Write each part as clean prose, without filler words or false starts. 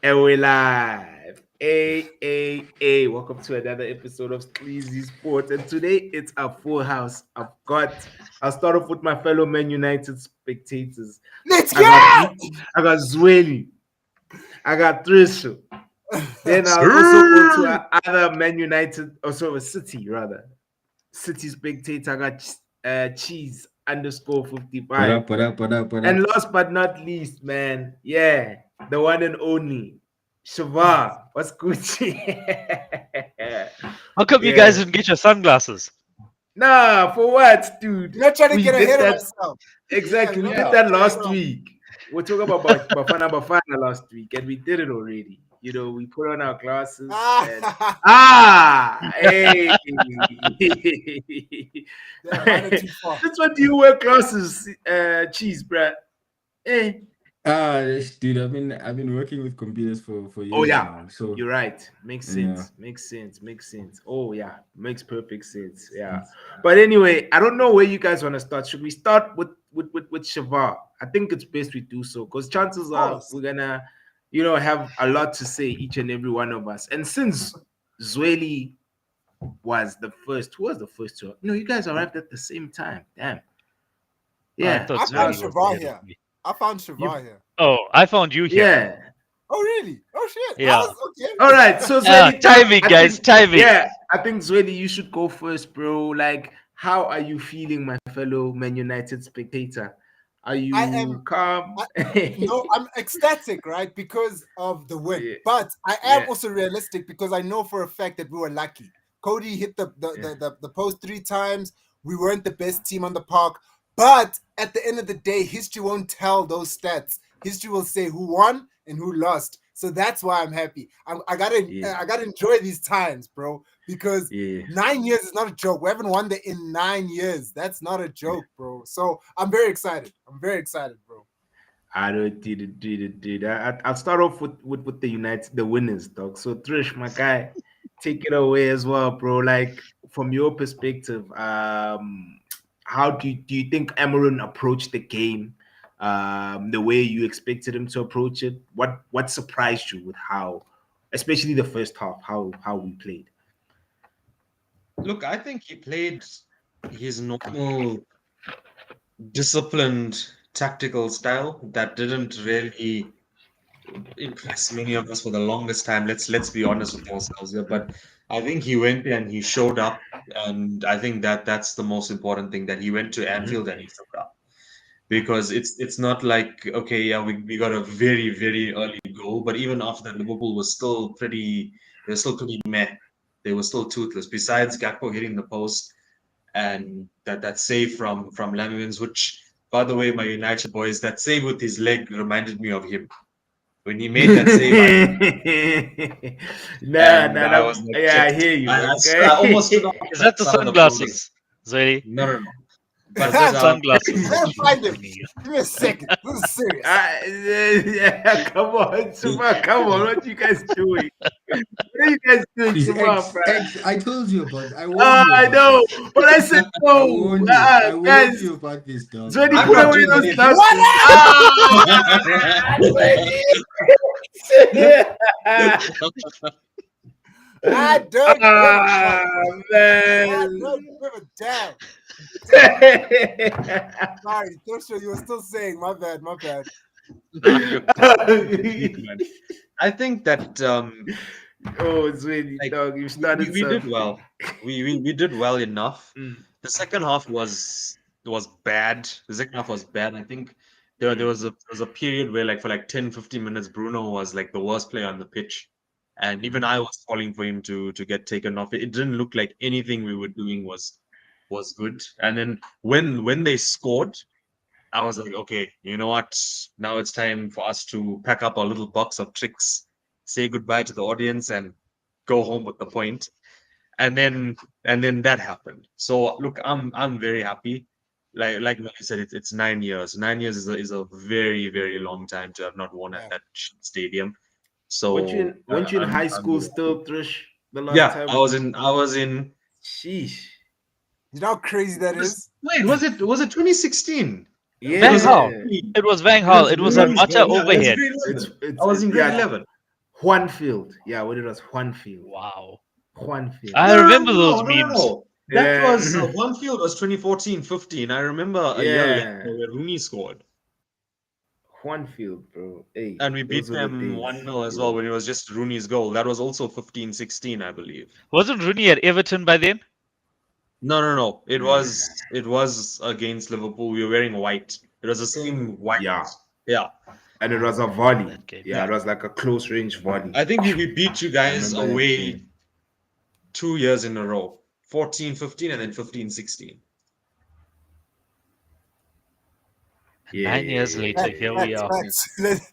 And we're live. Hey, welcome to another episode of Sleazy Sports. And today it's a full house. I'll start off with my fellow Man United spectators. Let's I got go! I got Zweli. I got Trisha. Then I'll also go to Sir. other Man United, also a City rather. City spectator. I got Cheese underscore What 55. up, what up, what up, what And up? last but not least, man, yeah, the one and only Shava. What's Gucci? How come you guys Yeah. didn't get your sunglasses? Nah, for what, dude? You're not trying to We get did ahead of that yourself. exactly. Yeah, We you're did not that trying to get last ahead of week. We're talking about Bafana last week, and we did it already. You know, we put on our glasses and hey. Yeah, mine are too far. That's what you wear glasses, cheese, bruh. Hey. Dude, I've been working with computers for Oh years yeah, now. So you're right. Makes yeah. sense. Makes sense. Oh yeah, makes perfect sense. Yeah. But anyway, I don't know where you guys want to start. Should we start with Shavar? I think it's best we do so because chances Of are course. we're gonna, have a lot to say each and every one of us. And since Zweli was the first, who was the first to? No, you guys arrived at the same time. Damn. I Yeah. thought I Now found Sweeney was Shavar ahead of here. me. I found you. Shavar here. Oh, I found you here. Yeah. Oh, really? Oh, shit. I Yeah. was okay. All right, so Zweli, Timing, I guys, think, timing. yeah, I think Zweli, you should go first, bro. Like, how are you feeling, my fellow Man United spectator? Are I you am. calm? I, no, I'm ecstatic, right? Because of the win. Yeah, But I am yeah, also realistic because I know for a fact that we were lucky. Cody hit yeah. the post 3 times. We weren't the best team on the park. But at the end of the day, history won't tell those stats. History will say who won and who lost. So that's why I'm happy. Yeah, I gotta enjoy these times, bro. Because yeah. 9 years is not a joke. We haven't won that in 9 years. That's not a joke, bro. So I'm very excited. I'm very excited, bro. I don't did. I'll start off with the winners, dog. So Trish, my guy, take it away as well, bro. Like from your perspective, how do you think Amarin approached the game? The way you expected him to approach it? What surprised you with how, especially the first half, how we played? Look, I think he played his normal, disciplined, tactical style that didn't really impress many of us for the longest time. Let's be honest with ourselves here. But I think he went there and he showed up, and I think that's the most important thing, that he went to Mhm. Anfield and he showed up. Because it's not like, okay, yeah, we got a very early goal, but even after that, Liverpool was still pretty they were still pretty meh. They were still toothless. Besides Gakpo hitting the post and that save from Lamins, which, by the way, my United boys, that save with his leg reminded me of him. When he made that save, I was like, Yeah, I shit. hear you. I almost stood Okay. up Is and that the started applauding. sunglasses, Zoe? No. Is But that sunglasses Let that me you find him. giving you? Give me a second. This is serious. Yeah, come on, Shuma, come on. What you guys doing? What are you guys doing, Please, Shuma, bro? I told you about. I warned you I about know, this. but I said I no. warned you. I warned Guys, you about this, dog. I Zodi, I'm put not warned away you. doing those anything. What glasses. up? Zodi! I don't give a fuck. I don't Man. give a damn. Sorry, Joshua, you were still saying, my bad, my bad. Nah, you're good, man. I think that Oh, it's really like dog. You we started we did something. well. We did well enough. Mm, The second half was bad. The second half was bad. I think there mm, was a period where, like, for like 10, 15 minutes, Bruno was like the worst player on the pitch. And even I was falling for him to get taken off. It didn't look like anything we were doing was good. And then when they scored, I was like, okay, you know what? Now it's time for us to pack up our little box of tricks, say goodbye to the audience, and go home with the point. And then that happened. So look, I'm very happy. Like you said, it's 9 years. 9 years is a very long time to have not won at Yeah. that stadium. Weren't you So weren't you in high I'm school very happy. still, Trish? The last Yeah, time? I was in. Sheesh. You know how crazy that is? Wait, was it 2016? It Van was Yeah. Hal. actually It was Van It Hal. was It was on grade, Mata yeah, it was overhead. grade It's 11. it's I was it, in grade yeah. 11. Juanfield. Yeah, when it was Juanfield. Wow. Juanfield. I remember those memes. No. That was Yeah. one field was 2014-15. I remember a year later Yeah. where Rooney scored. Juanfield, bro. Hey, And we those beat were the them days. 1-0 as Yeah. well when it was just Rooney's goal. That was also 15-16, I believe. Wasn't Rooney at Everton by then? No. It Mm. was against Liverpool. We were wearing white. It was the same white. Yeah. Yeah. And it was a I remember volley. that game. Yeah, it was like a close range volley. I think we beat you I guys remember that away game. 2 years in a row. 14-15 and then 15-16. Yeah, 9 years yeah, later, yeah, here yeah, we are. Facts.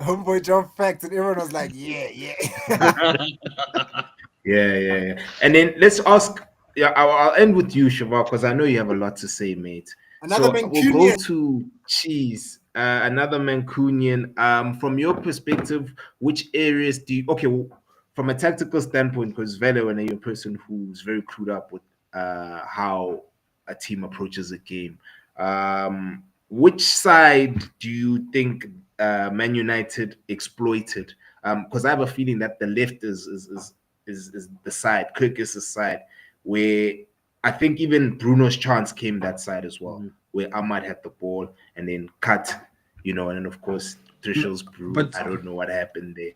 Homeboy dropped facts, and everyone was like, "Yeah." yeah. And then let's ask. Yeah, I'll end with you, Shiva, because I know you have a lot to say, mate. Another So we'll go Mancunian. to Cheese, another Mancunian. From your perspective, which areas do you? Okay, well, from a tactical standpoint, because Vele, when you're a person who's very clued up with how a team approaches a game, which side do you think Man United exploited? Because I have a feeling that the left is the side, Kirkis' side, where I think even Bruno's chance came that side as well, where Ahmad had the ball and then cut, and then of course Trishel's brew. but- I don't know what happened there,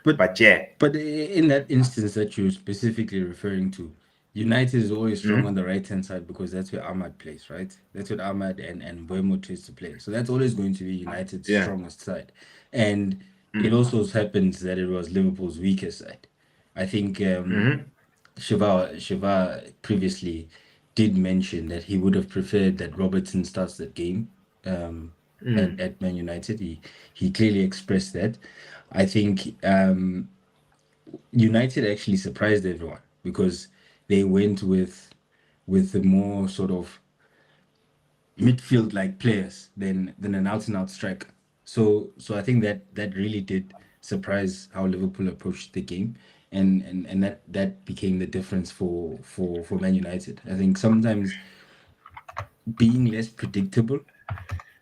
But but yeah, but in that instance that you're specifically referring to, United is always strong Mhm. on the right hand side because that's where Ahmad plays, right? That's what Ahmad and Buemo tries to play. So that's always going to be United's Yeah. strongest side. And it Mm. also happens that it was Liverpool's weakest side. I think Mhm. Shiva previously did mention that he would have preferred that Robertson starts that game at Man United. He clearly expressed that. I think United actually surprised everyone because they went with the more sort of midfield like players than an out and out striker. So I think that really did surprise how Liverpool approached the game, and that became the difference for Man United. I think sometimes being less predictable,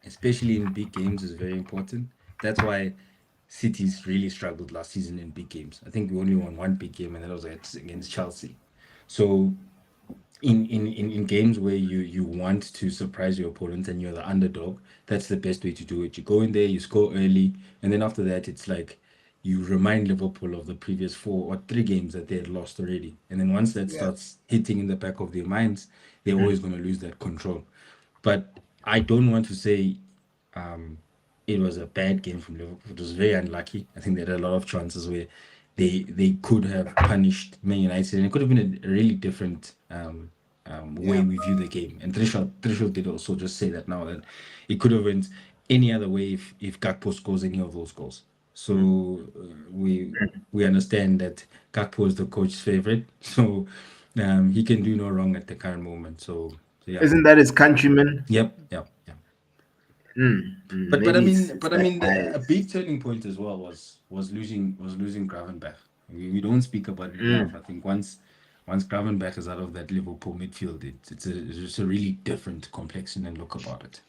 especially in big games, is very important. That's why City's really struggled last season in big games. I think we only won one big game, and that was against Chelsea. So in games where you want to surprise your opponent and you're the underdog, that's the best way to do it. You go in there, you score early, and then after that, it's like you remind Liverpool of the previous 4 or 3 games that they had lost already. And then once that Yeah. starts hitting in the back of their minds, they're always going to lose that control. But I don't want to say it was a bad game from Liverpool. It was very unlucky. I think they had a lot of chances where they could have punished Man United, and it could have been a really different way Yeah. we view the game. And Trishul did also just say that now that it could have went any other way if Gakpo scores any of those goals. So we understand that Gakpo is the coach's favorite, so he can do no wrong at the current moment. So yeah, Isn't that his countryman? yep. But Maybe it's I that mean, a bias. big turning point as well was losing Gravenberch. We don't speak about it enough. I think once Gravenberch is out of that Liverpool midfield, it's a really different complexion and look about it.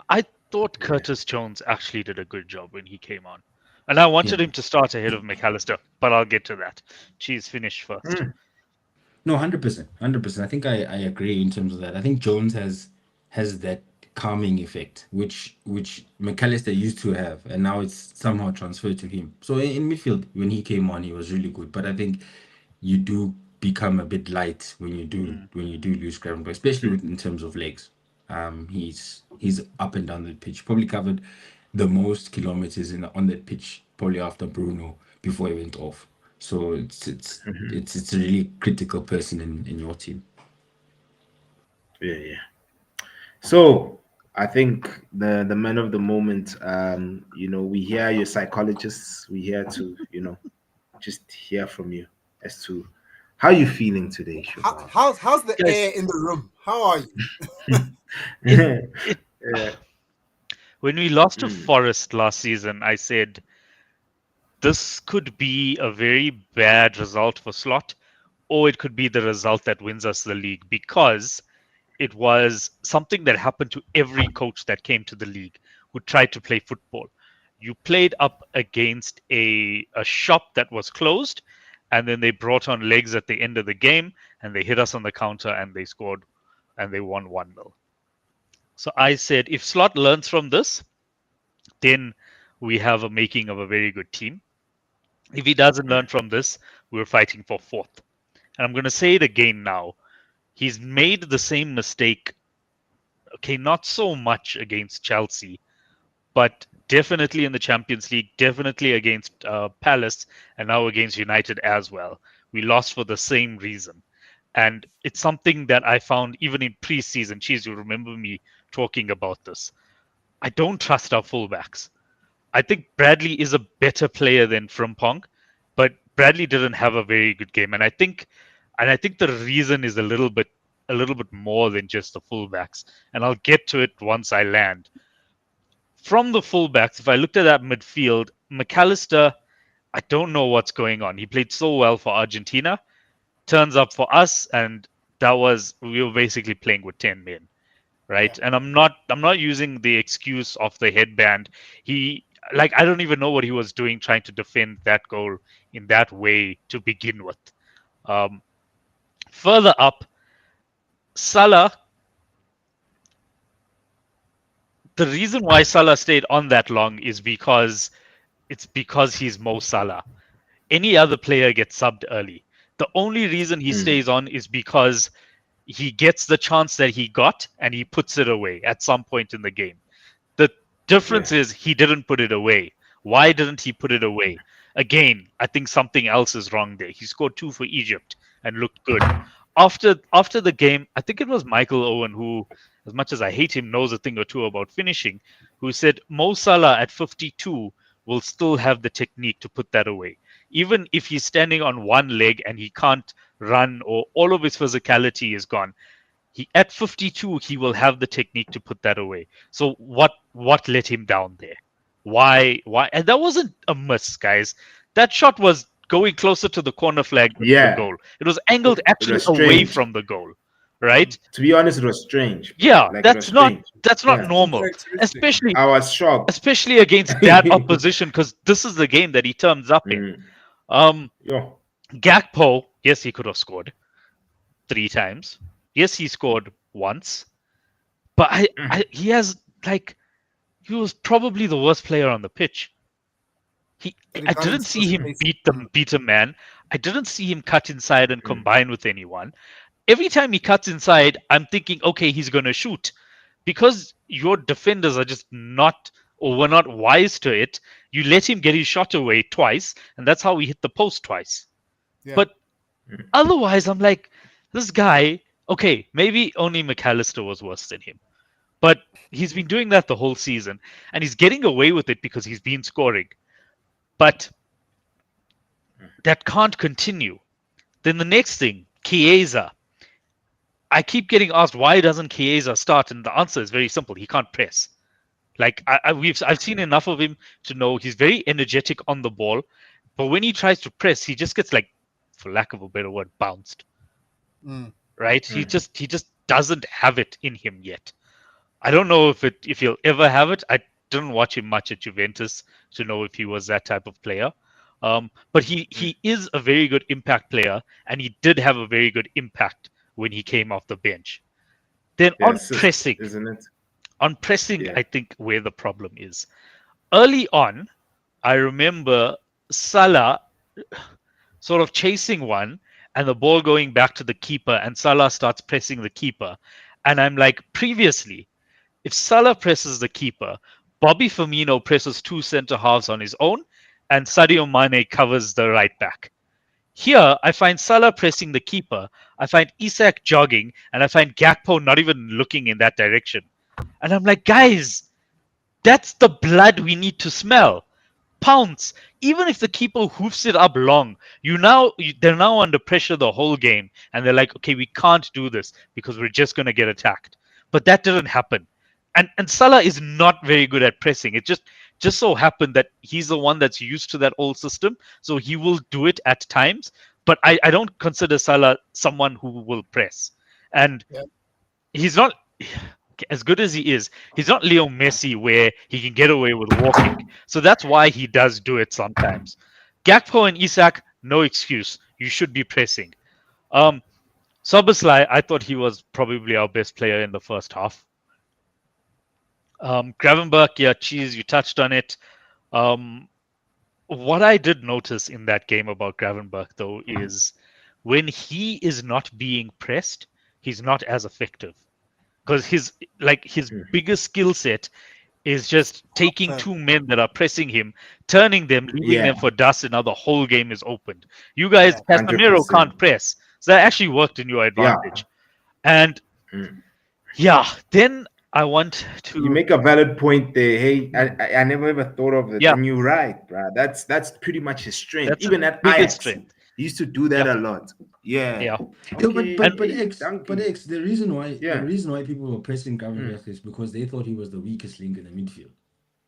I thought Curtis Jones actually did a good job when he came on. And I wanted Yeah. him to start ahead of McAllister, but I'll get to that. Cheese finish first. No, 100%, 100%. I think I agree in terms of that. I think Jones has that calming effect, which McAllister used to have, and now it's somehow transferred to him. So in midfield, when he came on, he was really good. But I think you do become a bit light when you do lose Gravenberch, especially in terms of legs. He's up and down the pitch. Probably covered the most kilometers on that pitch, probably after Bruno before he went off. So it's a really critical person in your team. Yeah. So I think the man of the moment, we hear your psychologists. We here to, just hear from you as to how you feeling today, Shabab. How's the Guys, air in the room? How are you? it, Yeah. when we lost to Mm. Forest last season, I said this could be a very bad result for Slot, or it could be the result that wins us the league because it was something that happened to every coach that came to the league who tried to play football. You played up against a shop that was closed, and then they brought on legs at the end of the game, and they hit us on the counter, and they scored, and they won 1-0. So I said, if Slot learns from this, then we have a making of a very good team. If he doesn't learn from this, we're fighting for fourth. And I'm going to say it again now. He's made the same mistake. Okay, not so much against Chelsea, but definitely in the Champions League, definitely against Palace, and now against United as well. We lost for the same reason. And it's something that I found even in preseason. Cheese, you remember me talking about this. I don't trust our fullbacks. I think Bradley is a better player than Frimpong, but Bradley didn't have a very good game. And I think the reason is a little bit more than just the fullbacks. And I'll get to it once I land. From the fullbacks, if I looked at that midfield, McAllister, I don't know what's going on. He played so well for Argentina, turns up for us, and we were basically playing with 10 men, right? Yeah. And I'm not using the excuse of the headband. I don't even know what he was doing trying to defend that goal in that way to begin with. Further up, Salah. The reason why Salah stayed on that long is because he's Mo Salah. Any other player gets subbed early. The only reason he stays on is because he gets the chance that he got and he puts it away at some point in the game. The difference is he didn't put it away. Why didn't he put it away? Again, I think something else is wrong there. He scored 2 for Egypt and looked good. After the game, I think it was Michael Owen who, as much as I hate him, knows a thing or two about finishing, who said Mo Salah at 52 will still have the technique to put that away. Even if he's standing on one leg and he can't run or all of his physicality is gone, at 52 he will have the technique to put that away. So what let him down there? Why? And that wasn't a miss, guys. That shot was going closer to the corner flag than the goal. It was angled actually away from the goal, right? To be honest, it was strange. Yeah, Like, that's not normal, Uncharacteristic. I was shocked. especially against that opposition, because this is the game that he turns up in. Yeah. Gakpo, yes, he could have scored 3 times. Yes, he scored once, but he was probably the worst player on the pitch. I didn't see him beat a man. I didn't see him cut inside and combine with anyone. Every time he cuts inside, I'm thinking, okay, he's going to shoot. Because your defenders are just not, or were not wise to it, you let him get his shot away twice, and that's how he hit the post twice. Yeah. But otherwise, I'm like, this guy, okay, maybe only McAllister was worse than him. But he's been doing that the whole season, and he's getting away with it because he's been scoring. But that can't continue. Then the next thing, Chiesa. I keep getting asked, why doesn't Chiesa start? And the answer is very simple. He can't press. Like I've seen enough of him to know he's very energetic on the ball, but when he tries to press, he just gets, like, for lack of a better word, bounced. Right? He just doesn't have it in him yet. I don't know if he'll ever have it. I didn't watch him much at Juventus to know if he was that type of player. But he is a very good impact player, and he did have a very good impact when he came off the bench. Then on pressing, isn't it? I think where the problem is. Early on, I remember Salah sort of chasing one and the ball going back to the keeper, and Salah starts pressing the keeper. And I'm like, previously, if Salah presses the keeper, Bobby Firmino presses 2 centre halves on his own, and Sadio Mane covers the right back. Here, I find Salah pressing the keeper, I find Isak jogging, and I find Gakpo not even looking in that direction. And I'm like, guys, that's the blood we need to smell. Pounce. Even if the keeper hoofs it up long, they're now under pressure the whole game, and they're like, okay, we can't do this because we're just going to get attacked. But that didn't happen. And Salah is not very good at pressing. It just so happened that he's the one that's used to that old system, so he will do it at times. But I don't consider Salah someone who will press. And he's not... as good as he is, he's not Leo Messi where he can get away with walking. So that's why he does do it sometimes. Gakpo and Isak, no excuse. You should be pressing. Soboslai, I thought he was probably our best player in the first half. Gravenberch, yeah, cheese, you touched on it. What I did notice in that game about Gravenberch, though, is when he is not being pressed, he's not as effective. Because his biggest skill set is just taking two men that are pressing him, turning them, leaving them for dust, and now the whole game is opened. You guys, Casemiro can't press. So that actually worked in your advantage. And then I want to. You make a valid point there. Hey, I never ever thought of it. And you're right, bro. That's pretty much his strength. That's even at Ajax, he used to do that a lot. Yeah. Okay. But X, the reason why people were pressing Gravenberch is because they thought he was the weakest link in the midfield,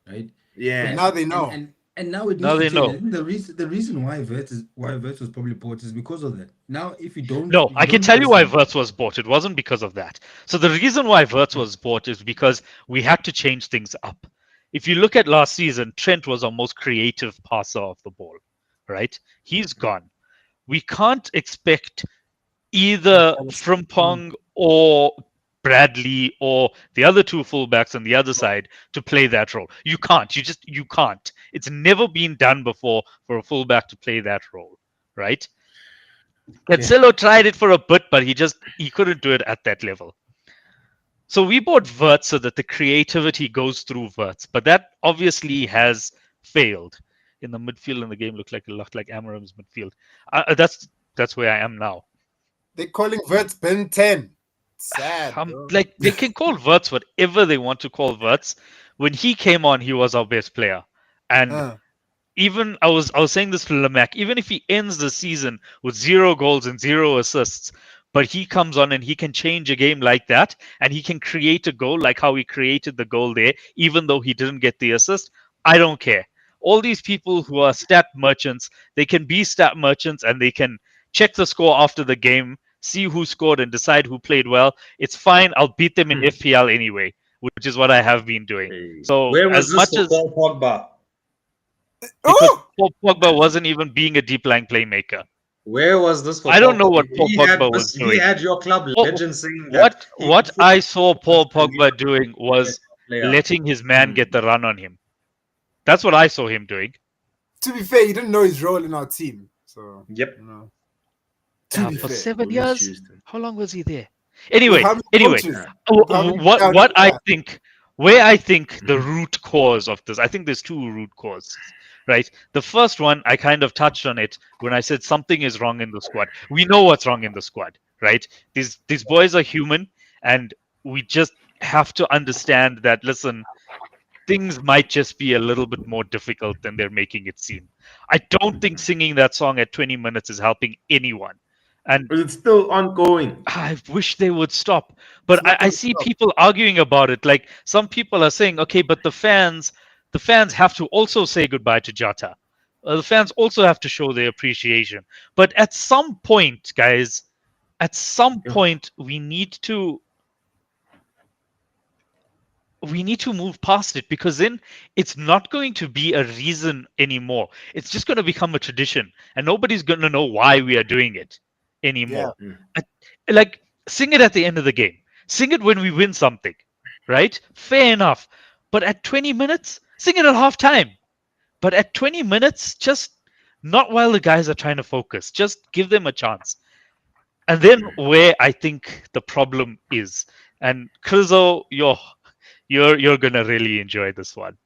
right? Yeah. But now they know. And now it needs to change. I think the reason why Wirtz was probably bought is because of that. Now, if you don't, I can tell you why Wirtz was bought. It wasn't because of that. So the reason why Wirtz was bought is because we had to change things up. If you look at last season, Trent was our most creative passer of the ball, right? He's gone. We can't expect either Frimpong or Bradley or the other two fullbacks on the other side to play that role. You can't. You can't. It's never been done before for a fullback to play that role, right? Cancelo tried it for a bit, but he couldn't do it at that level. So we bought Wirtz so that the creativity goes through Wirtz, but that obviously has failed. In the midfield, and the game looked like a lot like Amarim's midfield. That's where I am now. They're calling Wirtz Ben 10. Sad. Like they can call Wirtz whatever they want to call Wirtz. When he came on, he was our best player, and even I was saying this to Lamac. Even if he ends the season with 0 goals and 0 assists, but he comes on and he can change a game like that, and he can create a goal like how he created the goal there, even though he didn't get the assist. I don't care. All these people who are stat merchants, they can be stat merchants and they can check the score after the game, see who scored and decide who played well. It's fine. I'll beat them in FPL anyway, which is what I have been doing. So where was as much as Paul Pogba? Because Paul Pogba wasn't even being a deep line playmaker. Where was this for I don't know what Paul Pogba was doing. He had your club legend saying that. What I saw Paul Pogba doing was letting his man get the run on him. That's what I saw him doing. To be fair, he didn't know his role in our team. So for 7 years, how long was he there? Anyway, what I think, where I think the root cause of this, I think there's 2 root causes, right? The first one, I kind of touched on it when I said something is wrong in the squad. We know what's wrong in the squad, right? These boys are human, and we just have to understand that. Listen. Things might just be a little bit more difficult than they're making it seem. I don't think singing that song at 20 minutes is helping anyone. And it's still ongoing. I wish they would stop. But I see people arguing about it. Like some people are saying, okay, but the fans have to also say goodbye to Jota. The fans also have to show their appreciation. But at some point, guys, we need to move past it, because then it's not going to be a reason anymore. It's just going to become a tradition, and nobody's going to know why we are doing it anymore. Like, sing it at the end of the game. Sing it when we win something, right? Fair enough. But at 20 minutes, sing it at halftime. But at 20 minutes, just not while the guys are trying to focus. Just give them a chance. And then where I think the problem is, and Krizo, you're gonna really enjoy this one.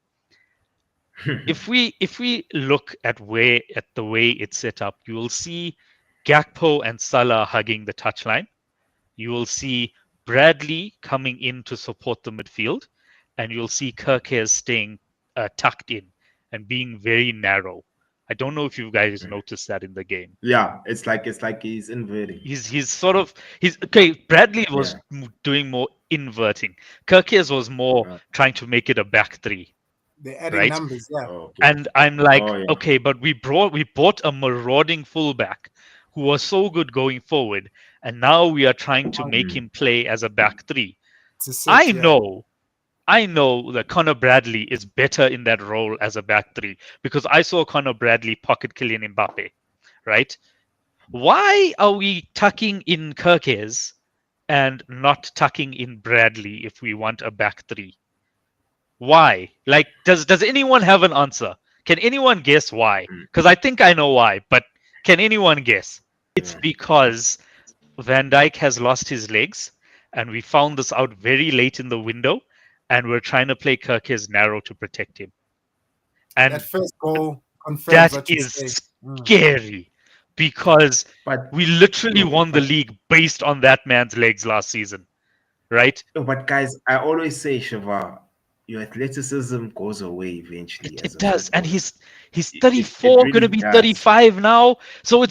If we look at the way it's set up, you will see Gakpo and Salah hugging the touchline. You will see Bradley coming in to support the midfield, and you'll see Kerkez staying tucked in and being very narrow. I don't know if you guys noticed that in the game. Yeah, it's like he's inverting. He's okay. Bradley was doing more inverting. Kerkez was more trying to make it a back 3. They're adding numbers, And I'm like, okay, but we bought a marauding fullback who was so good going forward, and now we are trying to make him play as a back 3. to sit. I Yeah, know I know that Connor Bradley is better in that role as a back three because I saw Connor Bradley pocket Kylian Mbappe, right? Why are we tucking in Kirkes and not tucking in Bradley if we want a back three? Why? Like, does anyone have an answer? Can anyone guess why? Mm, Because I think I know why, but can anyone guess? It's yeah. because Van Dijk has lost his legs, and we found this out very late in the window, and we're trying to play Kirkes narrow to protect him. that And first goal confirms that what you is say. Mm, scary yeah, because But we literally yo, won the league based on that man's legs last season, right? but guys, I always say, Shiva, your athleticism goes away eventually It as a does, and footballer. he's It 34, going really to be does. 35 now, so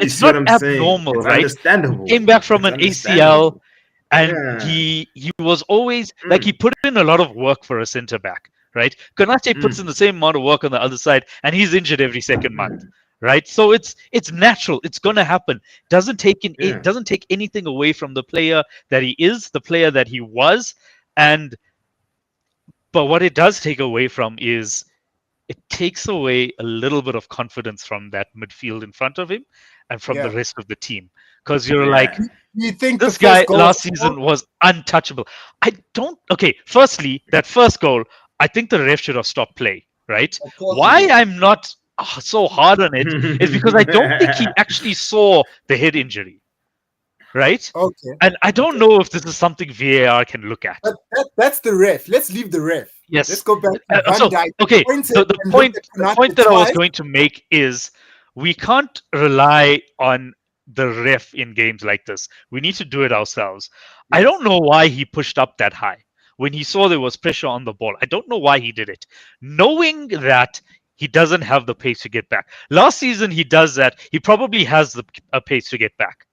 You it's see what not I'm saying? abnormal, It's right? He came understandable. back from It's an ACL, understandable. and Yeah. he was always like he Mm, put in a lot of work for a centre back, right? Konate puts in the mm, same amount of work on the other side, and he's injured every second month, mm. right? So it's natural. It's gonna happen. It Yeah. doesn't take anything away from the player that he is, the player that he was, and but what it does take away from is it takes away a little bit of confidence from that midfield in front of him and from the yeah. rest of the team because you're like Yeah. You think the this first guy goal? last season was untouchable. I don't. Okay, firstly, that first goal, I think the ref should have stopped play. Right? Of course he Why did. I'm not so hard on it is because I don't think he actually saw the head injury. Right? Okay, And I don't okay. know if this is something VAR can look at. But that's the ref. Let's leave the ref. Let's Yes. go back to Van So Dijk. okay, Pointed the and looked point at the point Konate that I was twice. going to make is we can't rely on the ref in games like this. We need to do it ourselves. I Yes. don't know why he pushed up that high when he saw there was pressure on the ball. I don't know why he did it, knowing that he doesn't have the pace to get back. Last season he does that. He probably has the a pace to get back,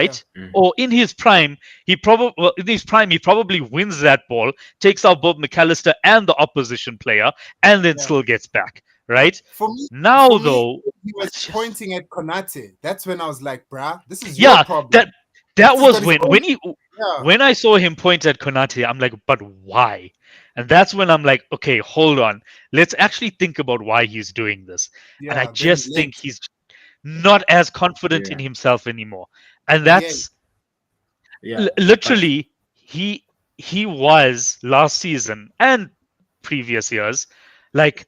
Yeah. right? Mhm. Or in his prime, he probably wins that ball, takes out both McAllister and the opposition player, and then Yeah. still gets back, right? For me, Now for me, though, he was it's just pointing at Konate. That's when I was like, bruh, this is your yeah, problem. that that He's was got his own. Yeah. when I saw him point at Konate, I'm like, but why? And that's when I'm like, okay, hold on, let's actually think about why he's doing this. And I Yeah. Very just think late. he's not as confident in Yeah. himself anymore, and Yeah. that's Yeah. But literally he was last season and previous years like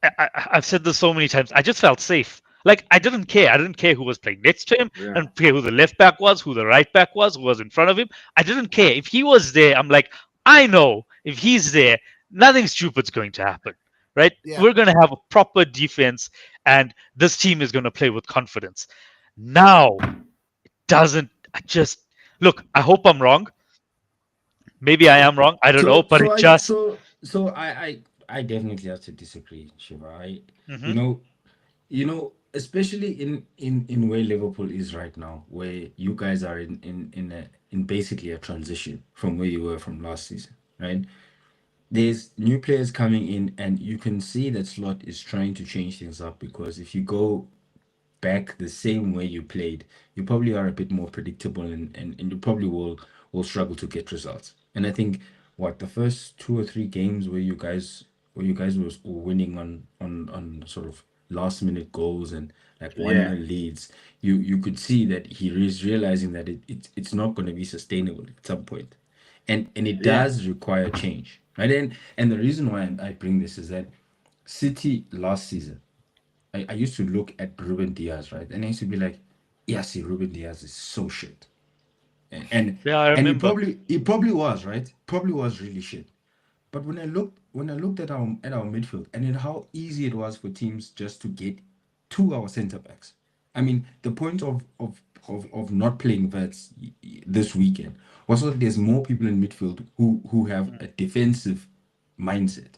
I've said this so many times. I just felt safe. Like I didn't care. I didn't care who was playing next to him. I yeah. didn't care who the left back was, who the right back was, who was in front of him. I didn't care. If he was there, I'm like, I know if he's there, nothing stupid's going to happen. Right? Yeah. We're gonna have a proper defense and this team is gonna play with confidence. Now doesn't I just look, I hope I'm wrong. Maybe I am wrong. I don't know, So but so it I just so so I definitely have to disagree, Shiva. You Mhm. know, especially in where Liverpool is right now, where you guys are in basically a transition from where you were from last season, right? There's new players coming in, and you can see that Slot is trying to change things up because if you go back the same way you played, you probably are a bit more predictable, and you probably will struggle to get results. And I think what the first 2 or 3 games where you guys were winning on sort of last minute goals and like one Yeah. nil leads, you could see that he is realizing that it's not going to be sustainable at some point. And it Yeah. does require change, right? And the reason why I bring this is that City last season, I used to look at Ruben Diaz, right? And I used to be like, yeah, see, Ruben Diaz is so shit. And and, yeah, I and remember. he probably was, right? Probably was really shit. But when I looked at our midfield and at how easy it was for teams just to get to our centre backs. I mean, the point of not playing vets this weekend was so that there's more people in midfield who have Mm, a defensive mindset.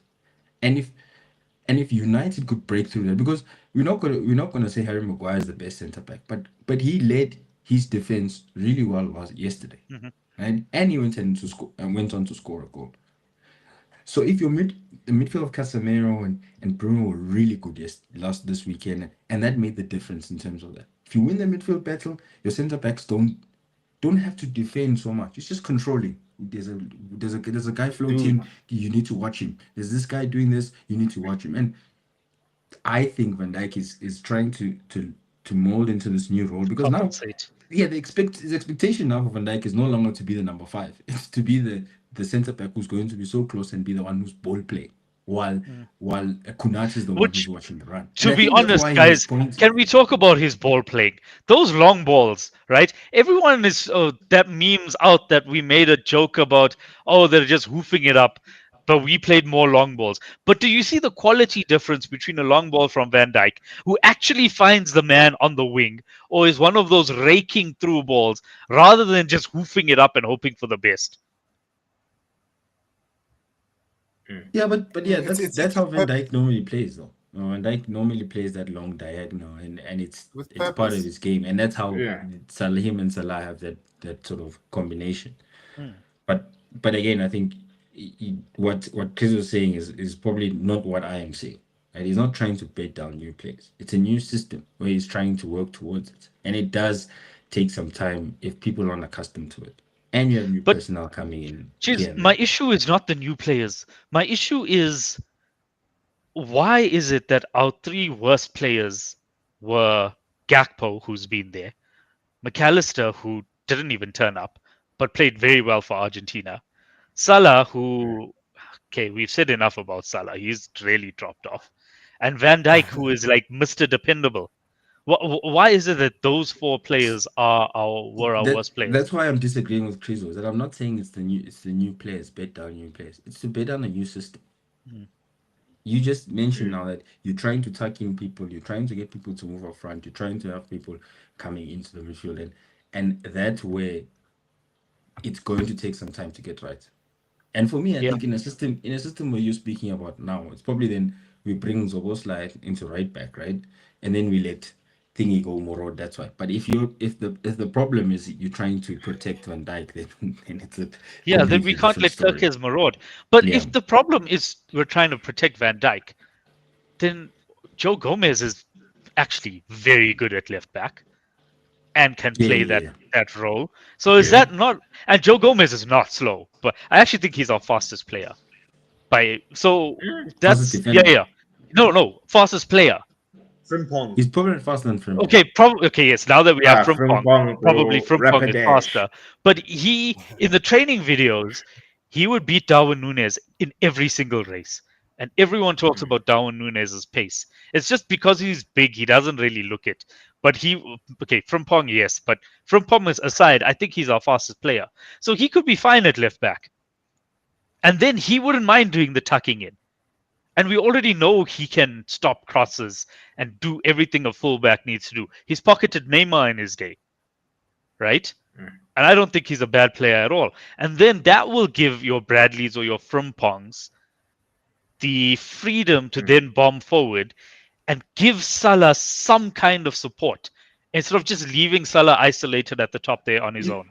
And if United could break through that, because we're not gonna say Harry Maguire is the best centre back, but he led his defense really well last yesterday, mhm, and he went on to score a goal. So if the midfield of Casemiro and Bruno were really good this weekend, and that made the difference in terms of that. If you win the midfield battle, your centre backs don't. don't have to defend so much. It's just controlling. There's a guy dude. floating. You need to watch him. There's this guy doing this. You need to watch him. And I think Van Dijk is trying to mold into this new role because now, Compensate. yeah, his expectation now for Van Dijk is no longer to be the number five. It's to be the centre back who's going to be so close and be the one who's ball playing, while Kunat is the one who's Which, watching the run. And to I be think that's honest, why he was guys, pointing. can we talk about his ball playing? Those long balls, right? Everyone is that memes out that we made a joke about. Oh, they're just hoofing it up, but we played more long balls. But do you see the quality difference between a long ball from Van Dijk, who actually finds the man on the wing, or is one of those raking through balls rather than just hoofing it up and hoping for the best? Yeah, but yeah, that's It's how Van purpose, Dijk normally plays though. Van Dijk normally plays that long diagonal, and with it's part of purpose. his game, and that's how Yeah. Him and Salah have that sort of combination. Hmm. But again, I think what Chris was saying is probably not what I am saying. Right? He's not trying to bed down new players. It's a new system where he's trying to work towards it, and it does take some time if people aren't accustomed to it, and you have new But personnel coming in geez, here and my there. issue is not the new players. My issue is why is it that our three worst players were Gakpo, who's been there, McAllister, who didn't even turn up, but played very well for Argentina, Salah, who, okay, we've said enough about Salah, he's really dropped off, and Van Dijk, who is like Mr. Dependable. Why is it that those four players were our worst players? That's why I'm disagreeing with Chris. That I'm not saying it's the new players, bet down new players. It's to bet down a new system. Mm. You just mentioned Mm. now that you're trying to tuck in people, you're trying to get people to move up front, you're trying to have people coming into the midfield, and that's where it's going to take some time to get right. And for me, I Yeah, think in a system where you're speaking about now, it's probably then we bring Zoboslai into right back, right? And then we let Thingy go more. That's why. But if the problem is you're trying to protect Van Dijk, then it's a yeah, then we completely can't different let story. Turkez maraud. But Yeah. if the problem is we're trying to protect Van Dijk, then Joe Gomez is actually very good at left back and can Yeah, play yeah, that role. So is yeah. that not? And Joe Gomez is not slow, but I actually think he's our fastest player. By so Mm. Fastest that's yeah, defender. yeah. No, fastest player. Frimpong. He's probably faster than Frimpong. Okay, probably okay. Yes, now that we have Ah, Frimpong, Frimpong, probably bro. Frimpong is Rapidash. faster. But he in the training videos, he would beat Darwin Nunes in every single race. And everyone talks Mm. about Darwin Nunes' pace. It's just because he's big, he doesn't really look it. But okay, Frimpong, yes. But Frimpong is aside, I think he's our fastest player. So he could be fine at left back. And then he wouldn't mind doing the tucking in. And we already know he can stop crosses and do everything a fullback needs to do. He's pocketed Neymar in his day, right? Mm. And I don't think he's a bad player at all. And then that will give your Bradleys or your Frimpongs the freedom to Mm. then bomb forward and give Salah some kind of support instead of just leaving Salah isolated at the top there on his You, own.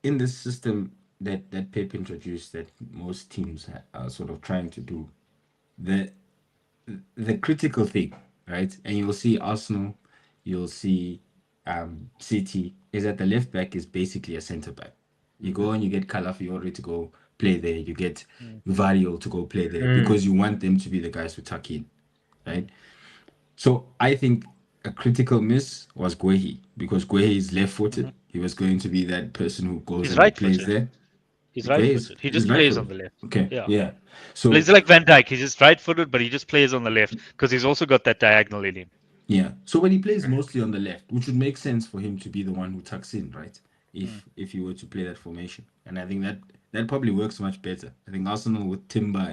in this system that Pep introduced that most teams are sort of trying to do, the the critical thing, right? And you'll see Arsenal, you'll see City, is that the left back is basically a centre back. You go and you get Calafiori to go play there, you get Mm, Vario to go play there Mm. because you want them to be the guys who tuck in, right? So I think a critical miss was Guehi because Guehi is left-footed. mhm. He was going to be that person who goes He's and right plays footed. there. He's right Guehi is footed. He he's just plays on right-footed. the left. Okay, Yeah. yeah. He's So like Van Dijk. He's just right footed, but he just plays on the left because he's also got that diagonal in him. yeah, so when he plays mostly on the left, which would make sense for him to be the one who tucks in, right? Mm, If he were to play that formation, and I think that probably works much better. I think Arsenal with Timber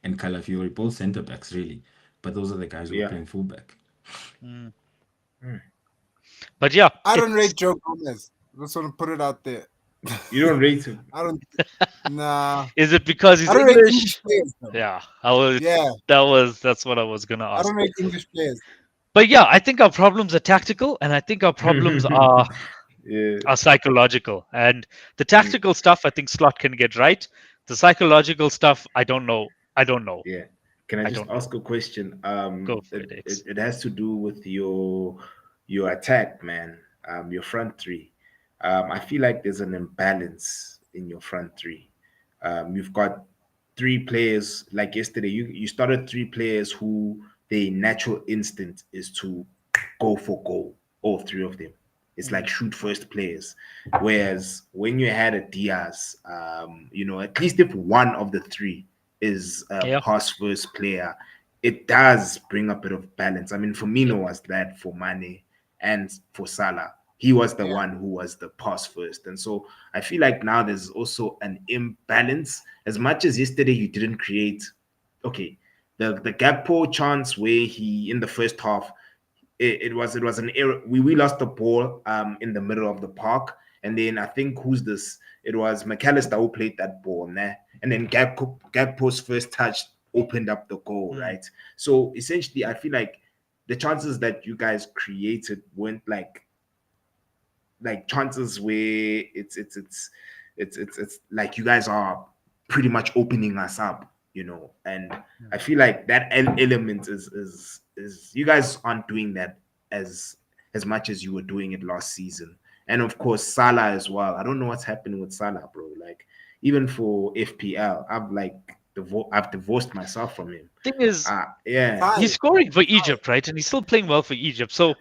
and Calafiori, both centre backs really, but those are the guys who are Yeah. playing fullback. mm. Mm. But yeah, I don't it's rate Joe Gomez. Just want to put it out there. You don't rate him. I don't. Nah, is it because he's I don't rate English? English players though. Yeah, Yeah, that's what I was gonna I ask. don't rate English players. But yeah, I think our problems are tactical, and I think our problems Yeah. are psychological. And the Mm. tactical stuff, I think Slot can get right. The psychological stuff, I don't know. I don't know. Yeah. Can I I just don't know. ask a question? Go for It, it, it, X. it has to do with your attack, man. your front three. I feel like there's an imbalance in your front three. You've got three players like yesterday. You started three players who their natural instinct is to go for goal. All three of them. It's like shoot first players. Whereas when you had a Diaz, at least if one of the three is a Yeah. pass first player, it does bring a bit of balance. I mean, Firmino was that for Mane and for Salah. He was the Yeah. one who was the pass first. And so I feel like now there's also an imbalance. As much as yesterday you didn't create, okay, the Gakpo chance where he in the first half it was an error. We lost the ball in the middle of the park, and then I think who's this? It was McAllister who played that ball, nah? And then Gakpo's first touch opened up the goal, right? So essentially, I feel like the chances that you guys created weren't like chances where it's like you guys are pretty much opening us up, and I feel like that element is you guys aren't doing that as much as you were doing it last season. And of course Salah as well. I don't know what's happening with Salah, bro. Like even for FPL, I've divorced myself from him. Thing is, Yeah, Five. he's scoring for Egypt, right? And he's still playing well for Egypt. So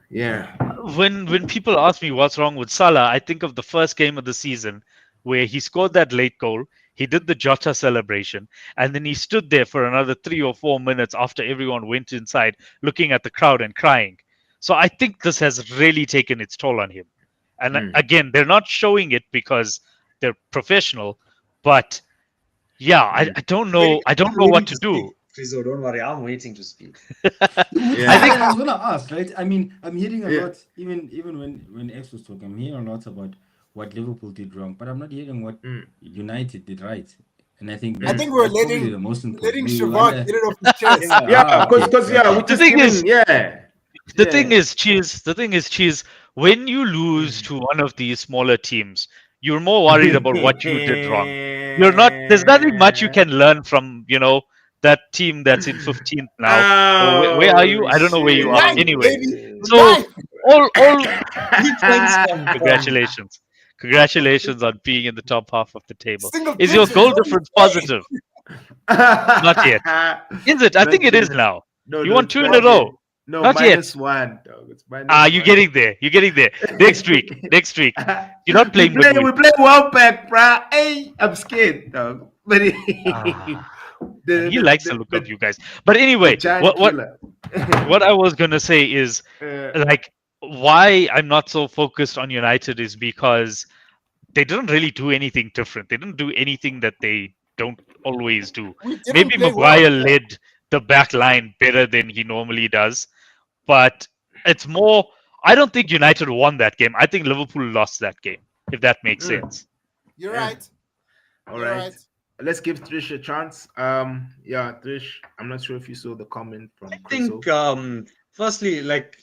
yeah. when people ask me what's wrong with Salah, I think of the first game of the season where he scored that late goal. He did the Jota celebration, and then he stood there for another 3 or 4 minutes after everyone went inside, looking at the crowd and crying. So I think this has really taken its toll on him. And again, they're not showing it because they're professional, but yeah, I don't know. I don't know what to do. Frizo, don't worry, I'm waiting to speak. Which Yeah. is what I was gonna ask, right? I mean, I'm hearing a Yeah. lot, even when X was talking, I'm hearing a lot about what Liverpool did wrong, but I'm not hearing what United did right. And I think I think we're that's probably letting the most important. letting We Shavat wanna- get it off his chest. Yeah, because okay, yeah, okay. we're The just thing giving, is, yeah. The Yeah. thing is, Cheese. The thing is, Cheese. When you lose to one of these smaller teams, you're more worried about what you did wrong. You're not. There's nothing much you can learn from, that team that's in 15th now. Or where are you? Oh I don't know where you are. Ninth, shit. Anyway, baby. so Ninth. all Defense confirmed. congratulations on being in the top half of the table. Single Is your digits. goal What are you difference saying? positive? Not yet. Is it? I think it is now. No, You no, won it's 2 in not a row. yet. No, Not yet. -1, dog. It's minus Ah, you're one. getting there. You're getting there. Next week. Next week. You're not playing we midweek. play well back, bruh. Hey, I'm scared, dog. But Ah, the, he the, likes the the, look the, of you guys. But the anyway, giant what killer. what I was gonna say is Uh, like why I'm not so focused on United is because they didn't really do anything different. They didn't do anything that they don't always do. We didn't Maybe play well. Maguire led the back line better than he normally does, but it's more. I don't think United won that game. I think Liverpool lost that game, if that makes sense. You're Yeah. right. all You're right. right. Let's give Trish a chance. Yeah, Trish. I'm not sure if you saw the comment from I Chriso. think, firstly, like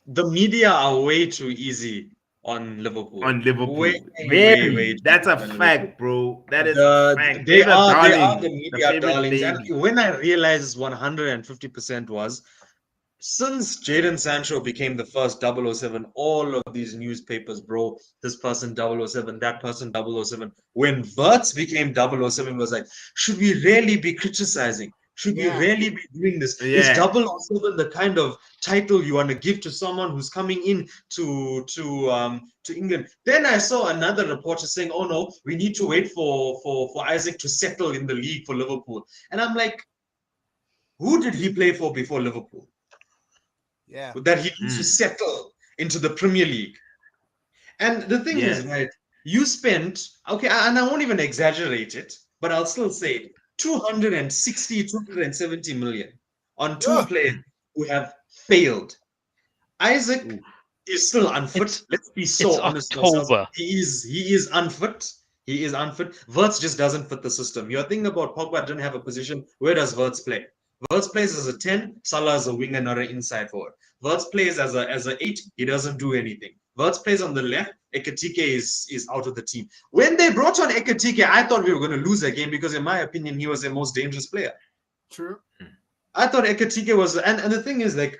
the media are way too easy on Liverpool. On Liverpool. Way, Very. way too That's a easy on fact, bro. That is a fact. They They're the are darling, the media favorite darlings. baby. And when I realized 150% was since Jadon Sancho became the first 007, all of these newspapers, bro, this person 007, that person 007. When Verts became 007, was like, should we really be criticizing? Should we Yeah. really be doing this? Yeah. Is 007 the kind of title you want to give to someone who's coming in to England? Then I saw another reporter saying, oh no, we need to wait for Isaac to settle in the league for Liverpool. And I'm like, who did he play for before Liverpool? Yeah. That he needs to settle into the Premier League. And the thing is, right, you spent, okay, and I won't even exaggerate it, but I'll still say it, 260, 270 million on two Yeah. players who have failed. Isaac is still unfit. Let's be so It's honest with ourselves. October. He is unfit. He is unfit. Verts just doesn't fit the system. You're thinking about Pogba didn't have a position. Where does Verts play? Verts plays as a 10, Salah as a winger, not an inside forward. Verts plays as a 8, he doesn't do anything. Verts plays on the left, Ekatike is out of the team. When they brought on Ekatike, I thought we were going to lose that game because, in my opinion, he was the most dangerous player. True. I thought Ekatike was, and the thing is, like,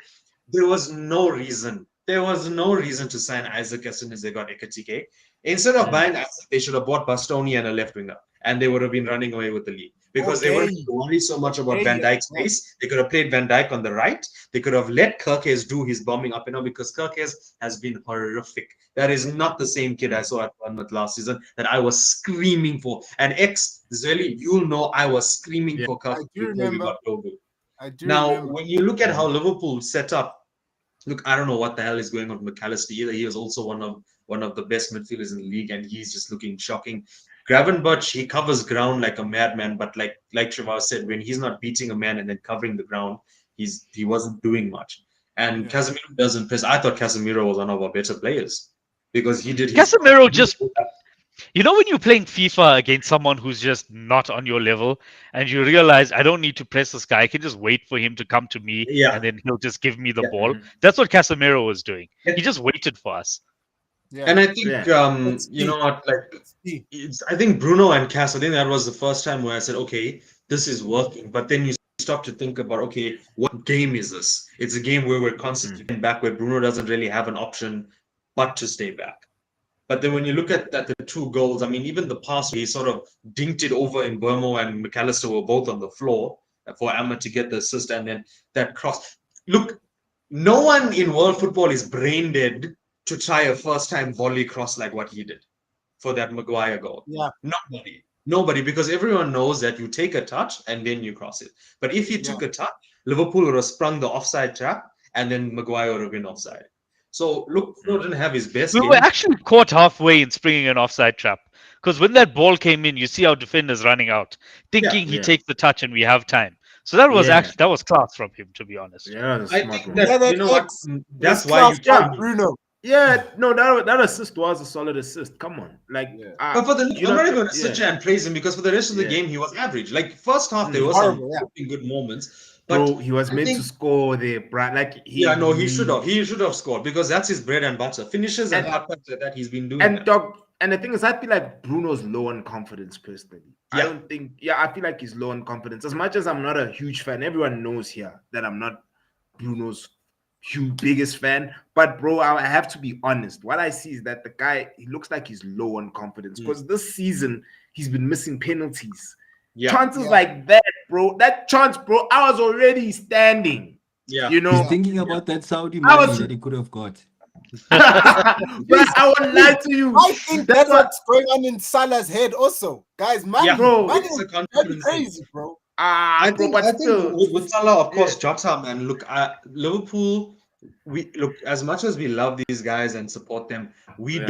there was no reason there was no reason to sign Isaac as soon as they got Ekatike. Instead of buying Isaac, they should have bought Bastoni and a left winger, and they would have been running away with the league because they weren't worried so much about Van Dijk's pace. They could have played Van Dijk on the right. They could have let Kirkes do his bombing up and down because Kirkes has been horrific. That is not the same kid I saw at Bournemouth last season that I was screaming for. And Zeli, you'll know I was screaming for Kirkes before we got Dogu. I do Now, remember. when you look at how Liverpool set up, look, I don't know what the hell is going on with McAllister either. He was also one of the best midfielders in the league, and he's just looking shocking. Gravenberch, he covers ground like a madman, but like Trevor said, when he's not beating a man and then covering the ground, he wasn't doing much. And Casemiro doesn't press. I thought Casemiro was one of our better players because he did his Casemiro just, you know, when you're playing FIFA against someone who's just not on your level and you realize I don't need to press this guy, I can just wait for him to come to me and then he'll just give me the ball. That's what Casemiro was doing. He just waited for us. Yeah. And I think, you know what, like, I think Bruno and Cass, I think that was the first time where I said, okay, this is working. But then you stop to think about, okay, what game is this? It's a game where we're constantly back, where Bruno doesn't really have an option but to stay back. But then when you look at the two goals, I mean, even the pass, he sort of dinked it over in Burmo and McAllister were both on the floor for Amma to get the assist. And then that cross. Look, no one in world football is brain dead to try a first-time volley cross like what he did for that Maguire goal. Yeah. Nobody, because everyone knows that you take a touch and then you cross it. But if you took a touch, Liverpool would have sprung the offside trap and then Maguire would have been offside. So look, Bruno didn't have his best game. We were actually caught halfway in springing an offside trap. Because when that ball came in, you see our defenders running out, thinking he takes the touch and we have time. So that was actually, that was class from him, to be honest. Yeah, I think that, you know what, that's why you can't Bruno. Yeah, no, that assist was a solid assist. Come on, like. But for the, I'm not even going to sit here and praise him because for the rest of the game he was average. Like first half there was some good moments, but bro, he was meant to score there, bro. Like he should have. He should have scored because that's his bread and butter. Finishes and outputs that he's been doing. And and the thing is, I feel like Bruno's low on confidence personally. I don't think. Yeah, I feel like he's low on confidence. As much as I'm not a huge fan, everyone knows here that I'm not Bruno's biggest fan, but bro, I have to be honest. What I see is that the guy, he looks like he's low on confidence because this season he's been missing penalties, chances like that, bro. That chance, bro, I was already standing. You know, he's thinking about that Saudi money that he could have got. But I won't lie to you. I think that's what's going on in Salah's head, also, guys. Man, bro, it's a confidence crazy, bro. I think with Salah, of course, Jota, man. Look, Liverpool. We look, as much as we love these guys and support them, we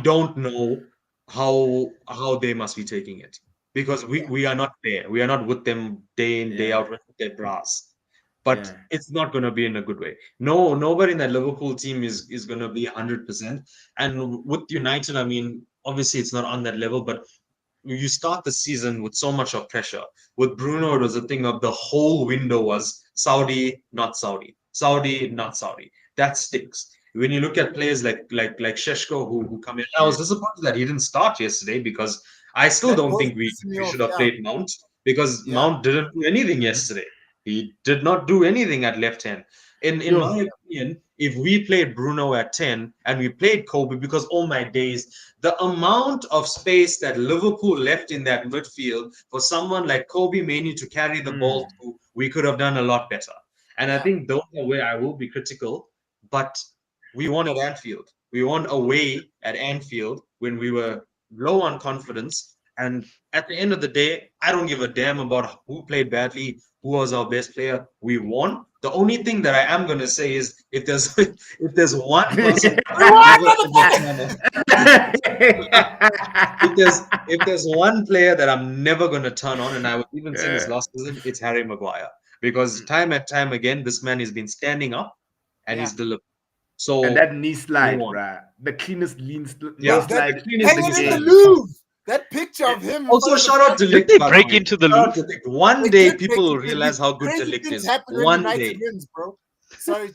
don't know how they must be taking it because we are not there. We are not with them day in day out with their brass. But it's not going to be in a good way. No, nobody in that Liverpool team is going to be 100%. And with United, I mean, obviously it's not on that level, but you start the season with so much of pressure. With Bruno, it was a thing of the whole window was Saudi, not Saudi. Saudi, not Saudi. That sticks. When you look at players like Šeško who come in, I was disappointed that he didn't start yesterday because I still don't think we should have played Mount because Mount didn't do anything yesterday. He did not do anything at left hand. In my opinion, if we played Bruno at 10 and we played Kobe, because all my days, the amount of space that Liverpool left in that midfield for someone like Kobe Mainoo to carry the ball to, we could have done a lot better. And I think those are where I will be critical, but we won at Anfield. We won away at Anfield when we were low on confidence. And at the end of the day, I don't give a damn about who played badly, who was our best player. We won. The only thing that I am going to say is if there's one person if there's one player that I'm never going to turn on, and I would even say this last season, it's Harry Maguire. Because time and time again, this man has been standing up and he's delivered. So and that knee slide, bruh. The cleanest knee slide. The cleanest in the Louvre. That picture of him. Also, shout out to Did they break into the Louvre? One day, people will realize how good De Ligt is. One day. Wins, bro. Sorry,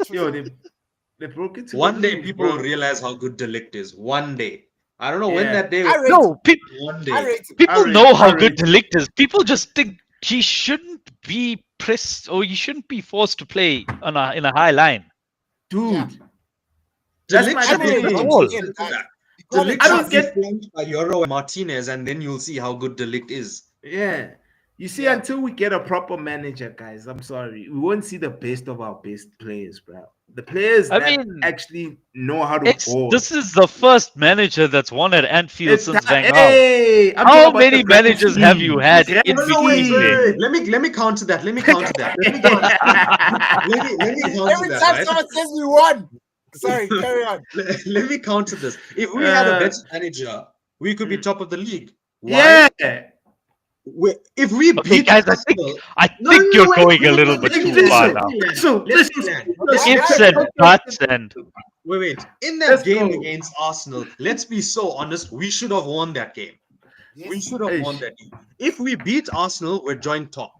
they broke it. One day, people will realize how good De Ligt is. One day. I don't know when that day will. No, people know how good De Ligt is. People just think he shouldn't be pressed or he shouldn't be forced to play in a high line. Yeah. dude. That's Delict my should be Anything at put thing. onto all. the Him, center guys. back. You call it Delict I should don't trust. be get. flanked by Euro and Martinez, and then you'll see how good Delict is. Yeah. You see, Yeah. until we get a proper manager, guys, I'm sorry, we won't see the best of our best players, bro. The players I that mean, actually know how to ball. this is the first manager that's won at Anfield It's since Van Gaal. hey, I'm talking How about the many grand managers have you scheme. had Grand in No, no, wait, between wait, there? wait, scheme. wait. Let me counter that. Let me counter that. Let me counter. Let me counter Every that. time Right. someone says we won. Sorry, carry on. Let me counter this. If we had a Uh, better manager, we could be top of the league. Why? yeah. If we Okay, beat guys, Arsenal, I no, no, think no, you're wait. going a little bit Hey, too far listen, now. listen, Let listen. me land. Let's I- Ifs I- and buts and Wait. In that let's game go. against Arsenal, let's be so honest, we should have won that game. We Yes. should have won Ish. that game. If we beat Arsenal, we're joint top.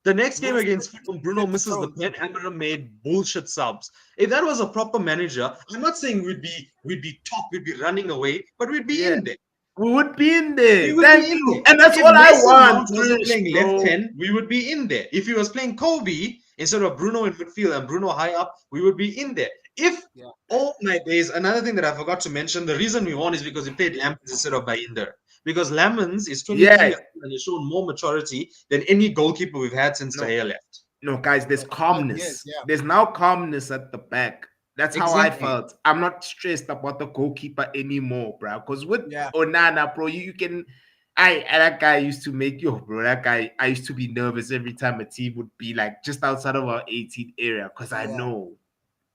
The next game Yes. against Fulham, Bruno misses the pen. Amara made bullshit subs. If that was a proper manager, I'm not saying we'd be top, we'd be running away, but we'd be Yeah. in there. We would be in We there. would Thank be in you. there. And that's If all I Mason want, Mount wasn't Trish, playing left bro. 10, we would be in there. If he was playing Kobe instead of Bruno in midfield and Bruno high up, we would be in there. If Yeah. all my days, another thing that I forgot to mention, the reason we won is because we played Lamens instead of Bainder. Because Lamens is 23 Yeah. years old and has shown more maturity than any goalkeeper we've had since No. Tahir left. No, guys, there's 5 years. calmness. Yeah. There's now calmness at the back. That's how I Exactly. felt. I'm not stressed about the goalkeeper anymore, bro. Because with Yeah. Onana, bro, you can. That guy used to make bro. That guy, I used to be nervous every time a team would be like just outside of our 18 area because I Yeah. know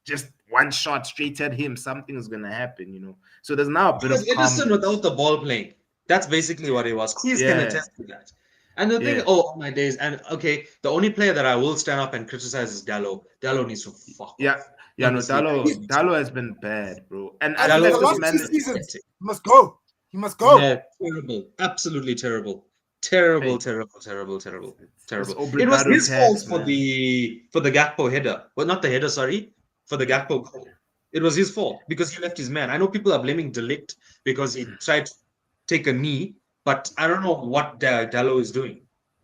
just one shot straight at him, something is gonna happen, you know. So there's now a He bit was of innocent calmness. without the ball playing. That's basically what it was. Please can Yeah, attest to that. And the thing, yeah, oh my days, and okay, the only player that I will stand up and criticize is Dallo. Dallo needs to fuck yeah, off. yeah. No, Honestly, I really need to. Dalo has been bad, bro. And I As feel in the like Dallo this last is 2 man. seasons, pathetic. he must go. He must go. No, terrible. Absolutely terrible. Terrible, Hey, terrible, terrible, terrible, this terrible. It was obligado his fault tax, for man. the Gakpo header. Well, not the header, sorry, for the Gakpo goal. It was his fault because he left his man. I know people are blaming Delict because he tried to take a knee, but I don't know what Dallo is doing.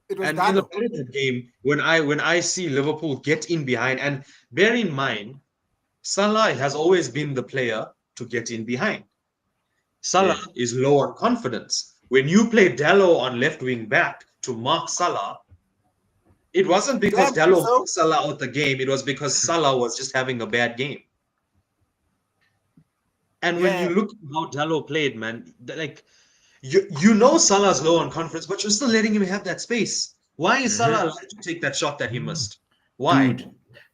It was And in the Dalo. United game, when I see Liverpool get in behind, and bear in mind, Salah has always been the player to get in behind. Salah Yeah, is low on confidence. When you play Dallo on left wing back to mark Salah, it wasn't You because damn think Dallo so? marked Salah out the game. It was because Salah was just having a bad game. And when Yeah. you look at how Dallo played, man, like you know Salah's low on confidence, but you're still letting him have that space. Why is Salah hmm allowed to take that shot that he missed? Why?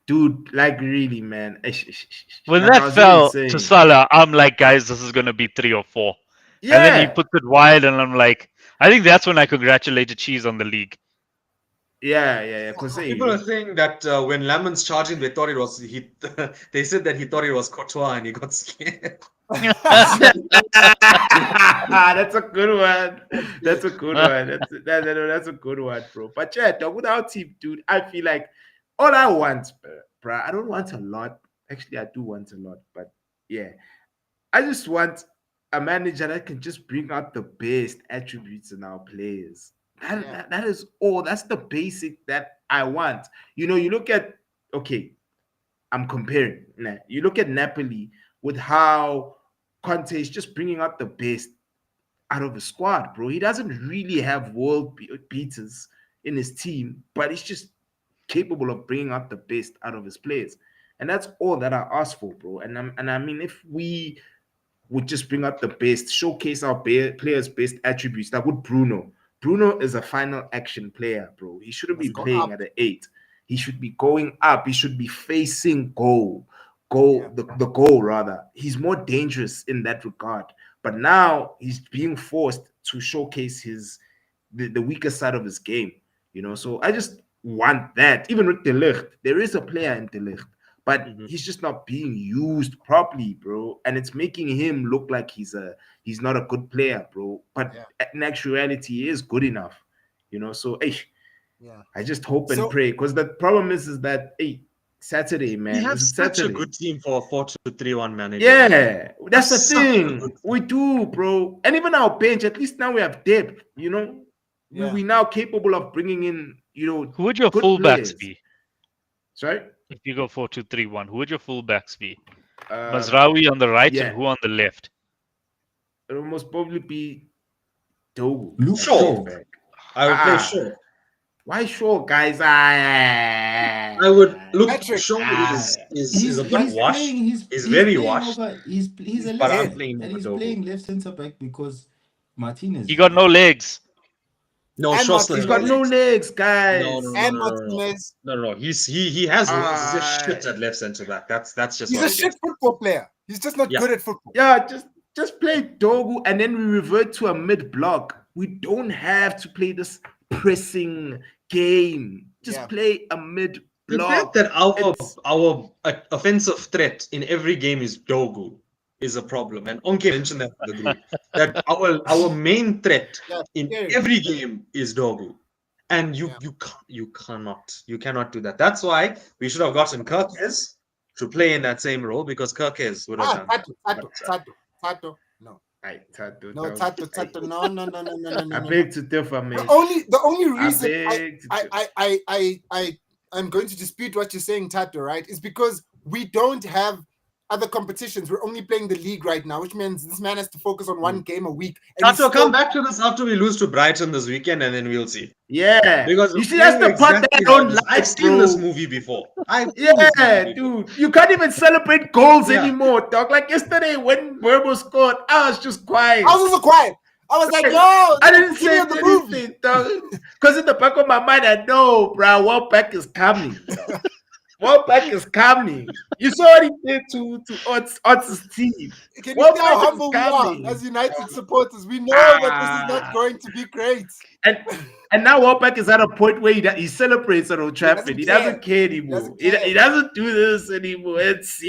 dude, like really, man. when Like I that was even fell to saying, Salah, I'm like, guys, this is gonna be 3 or 4. And then he yeah, puts it wide, and I'm like, I think that's when I congratulated Cheese on the league. yeah. Cause People are hey, saying that when Lamon's charging, they thought it was he. They said that he thought it was Courtois and he got scared. that's a good one. That's a good one. That's a good one, bro. But yeah, dog, with our team, dude, I feel like all I want, bro, I don't want a lot. Actually, I do want a lot, but yeah, I just want a manager that can just bring out the best attributes in our players. That is all. That's the basic that I want. You know, you look at okay, I'm comparing. Nah, you look at Napoli with how Conte is just bringing out the best out of his squad, bro. He doesn't really have world beaters in his team, but he's just capable of bringing out the best out of his players, and that's all that I ask for, bro. And I mean, if we would just bring out the best, showcase our players' best attributes, like with Bruno. Bruno is a final action player, bro. He shouldn't be Must go playing up. at an 8. He should be going up. He should be facing goal. Yeah. The goal rather. He's more dangerous in that regard. But now he's being forced to showcase the weaker side of his game. You know, so I just want that. Even with De Ligt, there is a player in De Ligt, but Mhm. he's just not being used properly, bro. And it's making him look like he's not a good player, bro. But Yeah. in actuality, he is good enough, you know. So Yeah. I just hope and So pray, because the problem is that Saturday, We man, have is it such a Saturday? good team for a 4-2-3-1 manager. Man. Yeah, that's the Such a thing. good We do, bro. And even our bench, at least now we have depth, you know. yeah. We now capable of bringing in, you know, Who would your good fullbacks players. be? Sorry? If you go 4-2-3-1, who would your fullbacks be? Um, Mazraoui on the right yeah. and who on the left? It'll most probably be Dogu. Luke at Shaw. left back. I would play Ah. Shaw. Why Shaw, guys? I would look. Patrick. Shaw is a bit He's washed. playing. He's He's very playing washed. over. He's a But left I'm back, playing and over he's Dogu. playing left centre back because Martinez. He got no legs. No, And Shaw's not He's Martinez. got no legs, guys. And Martinez. No. He has legs. He's just shit Ah. at left centre back. That's just He's what a it shit is. football player. He's just not Yeah. good at football. Yeah, just play Dogu and then we revert to a mid block. We don't have to play this pressing game. Just Yeah. play a mid The block. fact that It's- our offensive threat in every game is Dogu is a problem. And Onke mentioned that in the group. That our main threat Yeah, in scary. every game is Dogu. And you cannot do that. That's why we should have gotten Kirkes to play in that same role because Kirkes would have done that. Tato. No. Aye, Tato, No, Tato. Tato. No. I beg to differ, mate. The only reason beg to I'm going to dispute what you're saying, Tato, right, is because we don't have other competitions. We're only playing the league right now, which means this man has to focus on one game a week. And he's Tato, still- come back to this after we lose to Brighton this weekend and then we'll see. Yeah. Because you see, that's the part that I don't like, I've seen bro. this movie before. I've seen this Yeah, movie before. dude. You can't even celebrate goals Yeah. anymore, dog. Like yesterday when Verbo scored, I was just quiet. I was also quiet. I was like, yo, I didn't say beginning of the movie. anything, dog. Because in the back of my mind, I know, bro, Welbeck is coming. Dog. Welbeck is coming. You saw what he did to Otis' team. Can you Well, see how Patrick's humble we are coming. as United supporters? We know that this is not going to be great. And now Welbeck is at a point where he celebrates at Old Trafford. He doesn't care anymore. doesn't care. He doesn't do this anymore. It's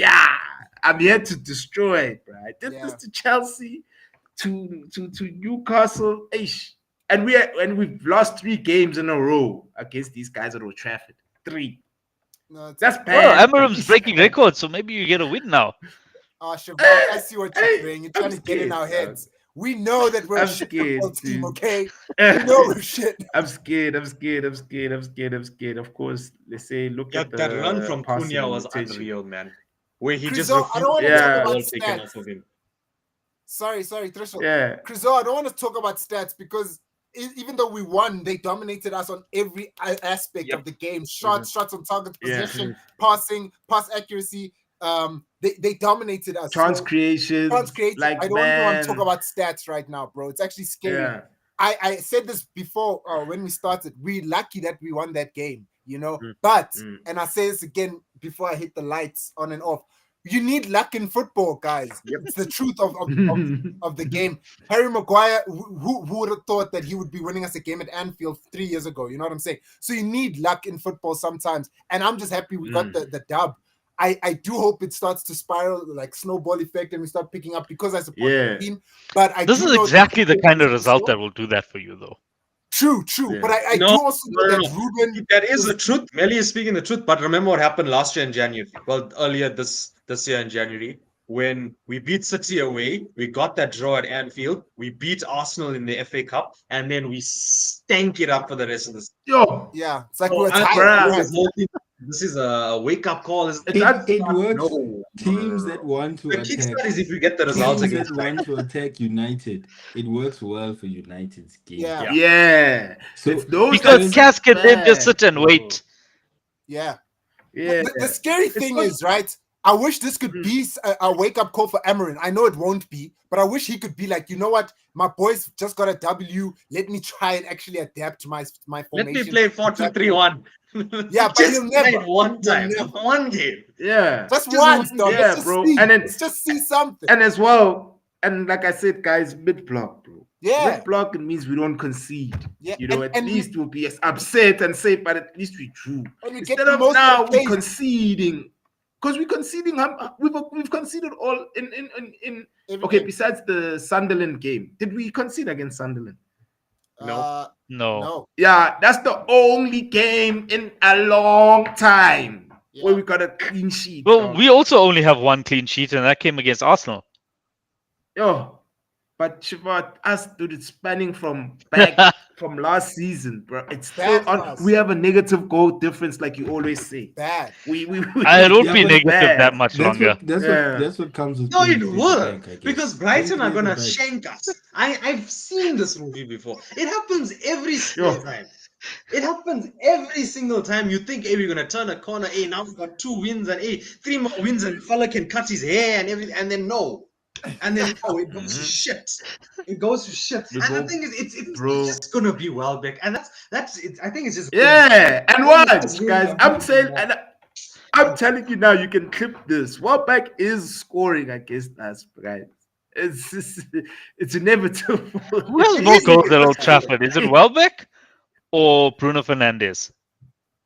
I'm here to destroy, bro. I did this to Chelsea, to Newcastle, and we've lost 3 games in a row against these guys at Old Trafford. 3. No, it's That's Well, bad. Amarim's breaking records, so maybe you get a win now. Shabbat, I see what you're doing. You're I'm trying to get in our scared, heads. We know that we're I'm a shit scared, football team, dude. okay? We know we're shit. I'm scared. Of course, they say look Yeah, at the that run from passing Cunha was rotation. unreal, man. Where he just Crizo, I don't want to Yeah. talk ball about taken stats. off of him. Sorry, Threshold. Yeah. Crizo, I don't want to talk about stats because even though we won, they dominated us on every aspect Yep. of the game. Shots on target, Yeah. possession, passing, pass accuracy. They dominated us. Chance So, creations. chance created. Like, I don't even want to man. talk about stats right now, bro. It's actually scary. Yeah. I said this before when we started. We're lucky that we won that game, you know. Mm. But Mm. and I say this again before I hit the lights on and off. You need luck in football, guys. It's the truth of the game. Harry Maguire, who would have thought that he would be winning us a game at Anfield 3 years ago? You know what I'm saying? So you need luck in football sometimes. And I'm just happy we got the dub. I do hope it starts to spiral like snowball effect and we start picking up because I support the team. But This is exactly the kind of result that will do that for you, though. True. Yeah. But I do also know that Ruben. That is the truth. Melly is speaking the truth. But remember what happened last year in January. Well, earlier this year in January, when we beat City away, we got that draw at Anfield. We beat Arsenal in the FA Cup, and then we stank it up for the rest of the season. Yo. Yeah, it's like So we were I tired. think this whole thing- this is a wake-up call. It works. No. Teams that want to The attack. kickstart is if we get the results Teams against that want to attack United. It works well for United's game. Yeah. Yeah. So It's those Because that- Cass can then just bad, sit and bro. wait. Yeah. Yeah. The scary thing not- is, right? I wish this could be a wake-up call for Amarin. I know it won't be, but I wish he could be like, you know what? My boys just got a W. Let me try and actually adapt to my Let formation. me play 4-2-3-1. Yeah, but just he'll never. play it one time, He'll never. one game. Yeah. Just Just once, one- dog. yeah, Let's just bro. see. And then- Let's just see something. And as well, and like I said, guys, mid block, bro. Yeah. Mid block, it means we don't concede. Yeah, You know, and- at and we- least we'll be as upset and say, but at least we drew. And we get Instead the of most now of the we're case. conceding. Because we're conceding, we've conceded all in Every okay, game. besides the Sunderland game. Did we concede against Sunderland? Uh, No. no. Yeah, that's the only game in a long time where Yeah. we got a clean sheet. Well, dog. we also only have one clean sheet, and that came against Arsenal. Yo, But Shiva, us, dude, it's spanning from back from last season, bro. It's still Bad on. for us. We have a negative goal difference, like you always say. Bad. We I don't Yeah, be but negative that bad. much That's longer. Yeah. that's what comes with No, playing it Create the will Bank, I guess. because Playing Brighton are Create the gonna Bank. shank us. I've seen this movie before. It happens every single Yo. time. It happens every single time. You think, hey, we're gonna turn a corner. Hey, now we've got 2 wins and hey, 3 more wins, and fella can cut his hair and everything, and then no, it goes to shit. It goes to shit. We And the go, thing is, it's bro. just gonna be Welbeck, and that's it. I think it's just Yeah, and I think it's just watch, ruining guys. our I'm people saying, more. and I'm telling you now, you can clip this. Welbeck is scoring against us, guys. It's inevitable. Who has It more is goals at Old inevitable. Trafford? Is it Welbeck or Bruno Fernandes?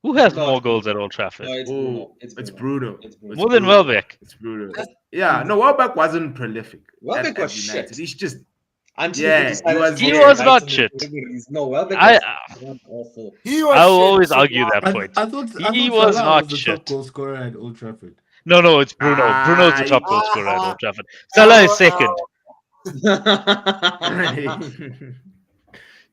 Who has No, more it's Bruno. goals at Old Trafford? No, it's Bruno. Oh, It's it's Bruno. brutal. It's Bruno. It's More than brutal. Welbeck. It's brutal. That's- Yeah, no, Welbeck wasn't prolific Welbeck at was United. shit He's just until he yeah, he decided was to He go there. to was Like not Brighton shit. and everybody's no Welbeck I was god awful. He I was will always shit. argue that I, point. I thought He was Salah not was the top shit. goal scorer at Old Trafford. No, it's Bruno. Bruno's the top I goal scorer at Ah, Old Trafford. Salah is LOL. second.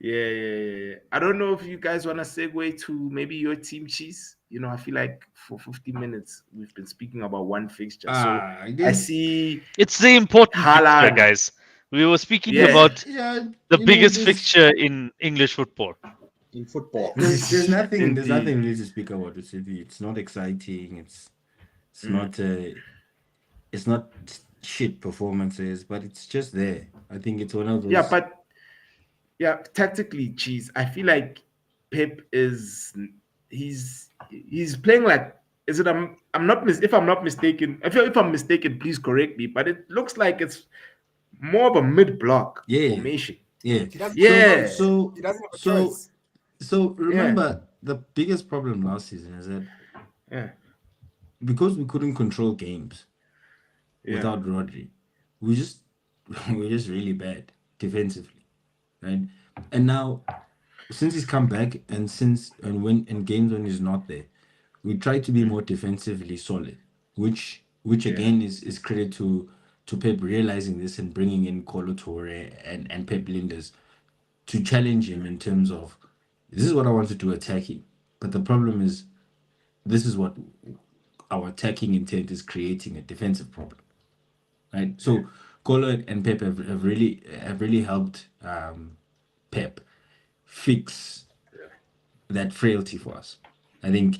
yeah. I don't know if you guys want to segue to maybe your team, Cheese. You know, I feel like for 50 minutes we've been speaking about one fixture. So I There's see It's the important fixture, Haaland. guys. We were speaking Yeah. about yeah, the you know, biggest fixture in English football. In football. there's nothing Indeed. really to speak about with City. It's not exciting. It's Mm. not it's not shit performances, but it's just there. I think it's one of those. Yeah, but yeah, tactically, Cheese. I feel like Pep is he's playing like is it I'm not if I'm not mistaken if I'm mistaken please correct me, but it looks like it's more of a mid block Yeah, formation. yeah. He doesn't Yeah. have a choice. So He doesn't have a so choice. so remember the biggest problem last season is that Yeah. because we couldn't control games Yeah. without Rodri, we just we're just really bad defensively, right? And now since he's come back and when in games when he's not there, we try to be more defensively solid, which Yeah. again is credit to Pep realizing this and bringing in Colo Toure and Pep Linders to challenge him in terms of this is what I want to do attacking, but the problem is this is what our attacking intent is creating a defensive problem, right? So Colo and Pep have really helped Pep fix that frailty for us. I think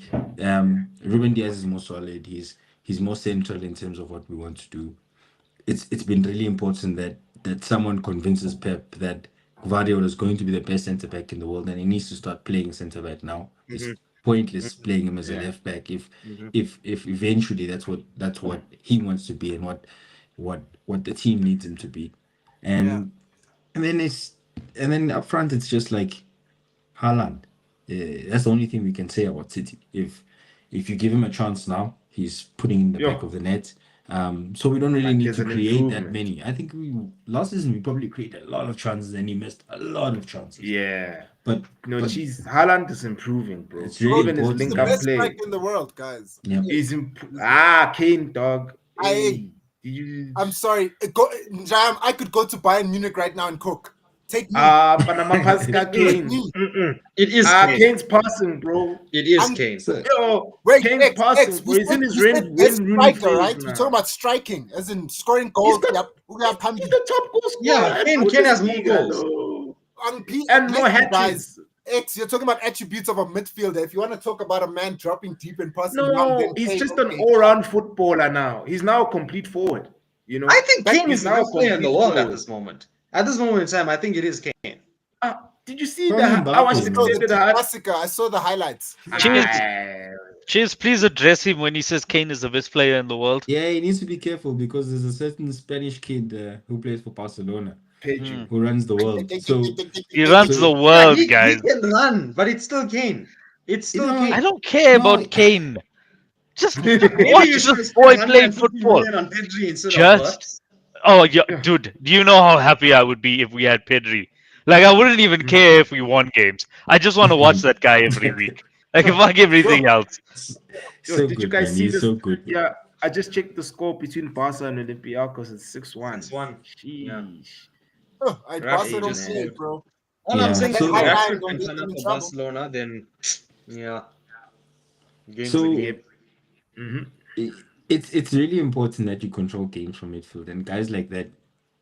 Ruben Diaz is more solid. He's more central in terms of what we want to do. It's been really important that someone convinces Pep that Guardiola is going to be the best centre back in the world, and he needs to start playing centre back now. It's pointless playing him as a left back if eventually that's what he wants to be and what the team needs him to be, and and then up front it's just like Haaland. That's the only thing we can say about City. If you give him a chance now, he's putting in the back of the net. So we don't really Like need there's to an create that improvement. many. I think last season we probably created a lot of chances and he missed a lot of chances. Yeah. But No, but Cheese. Haaland is improving, bro. it's really Even his important. He's the link up best play. striker in the world, guys. Yeah. He's Kane, dog. Hey, did you I'm sorry. Njam, I could go to Bayern Munich right now and cook. Take me. Panama Pascal Take Kane. me. It is Kane. Kane's passing, bro. It is I'm- Kane. So, Yo, Wait, Kane's passing, X, bro. He's in his win best Rooney striker, phase right? now. We're talking about striking, as in scoring He's goals. got, Yep. he's the top goal scorer Yeah, at Kane has more Bundesliga, goals. though. Listen, And more hat guys. tricks. X, you're talking about attributes of a midfielder. If you want to talk about a man dropping deep and passing long, No, then he's Kane, just an okay. all-round footballer now. He's now a complete forward. You know, I think Kane he's is the now a best player in the complete world at forward. this moment. At this moment in time, I think it is Kane. Did you see Probably I watched Mbappe, the man. So the extended highlight. Classica, I saw the highlights. Cheers, please address him when he says Kane is the best player in the world. yeah, he needs to be careful because there's a certain Spanish kid who plays for Barcelona Pedro. who runs the world. So He runs So- the Yeah, world, he guys. can run, but it's still Kane. It's still know, Kane. I don't care No, about Kane. Just Maybe watch you should this spend boy playing 150 football. million on Pedri instead of Just, oh yeah, dude. Do you know how happy I would be if we had Pedri? Like I wouldn't even care if we won games. I just want to watch that guy every week. Like fuck everything else. so Did you good, guys man. see He's this? so good. Yeah, I just checked the score between Barca and Olympiacos. It's 6-1. 6-1. Sheesh. Oh, I'd Rashford Barca Hey, don't just play man. it, scored. bro. All I'm Yeah. And saying then is, if So Haaland Rashford don't can get turn them up in for trouble. Barcelona, then yeah, game's a so game. Yep. Hmm. it's really important that you control games from midfield, and guys like that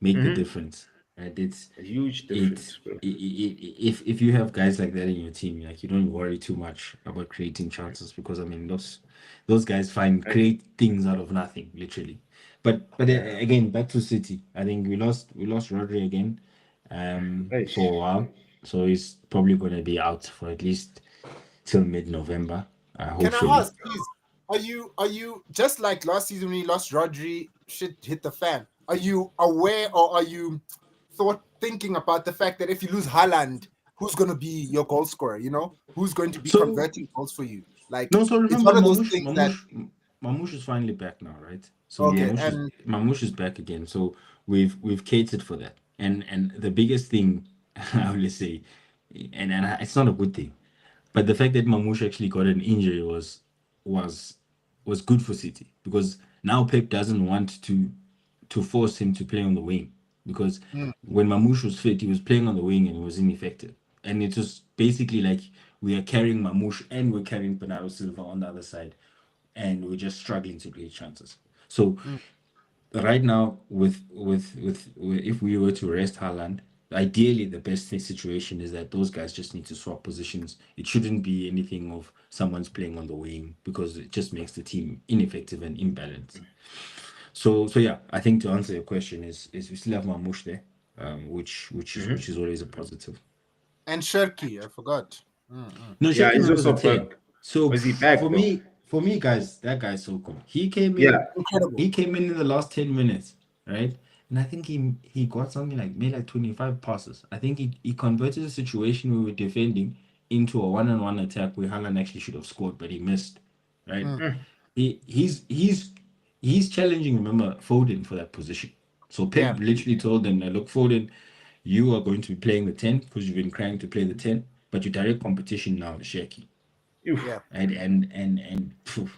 make the Hmm. difference, right? It's A huge it's difference, bro. if you have guys like that in your team, like you don't worry too much about creating chances because I mean those guys find Right. create things out of nothing, literally. But Yeah. again, back to City. I think we lost Rodri again, for a Eish. while, so he's probably going to be out for at least till mid-November, Can I hopefully. ask, please? Are you just like last season when you lost Rodri, shit hit the fan? Are you aware or are you thinking about the fact that if you lose Haaland, who's going to be your goal scorer? You know, who's going to be So converting goals for you? Like, no, so it's remember one of those things that Mamouche is finally back now, right? So Yeah. okay, and Mamouche is back again. So we've catered for that. And the biggest thing I will say, and it's not a good thing, but the fact that Mamouche actually got an injury was was good for City because now Pep doesn't want to force him to play on the wing because mm, when Mamouche was fit, he was playing on the wing and he was ineffective. And it was basically like we are carrying Mamouche and we're carrying Bernardo Silva on the other side, and we're just struggling to create chances. So mm, right now, with if we were to rest Haaland, ideally the best situation is that those guys just need to swap positions. It shouldn't be anything of someone's playing on the wing because it just makes the team ineffective and imbalanced. So yeah, I think to answer your question is we still have Mamouche there, which Hmm. is always a positive. and Sherky, I forgot. Mm. No, Yeah, Shaky he's was a also 10. back. So Was he back though? for me, guys, that guy's so cool. He came in, Yeah. Incredible. he came in the last 10 minutes, right? And I think he got something like made like 25 passes. I think he converted a situation we were defending into a one-on-one attack where Haaland actually should have scored, but he missed, right? Mm, Mm. He's challenging, remember, Foden for that position. So yeah, Pep literally told them, look, Foden, you are going to be playing the 10 because you've been crying to play the 10, but your direct competition now is Shaky. Oof. yeah. And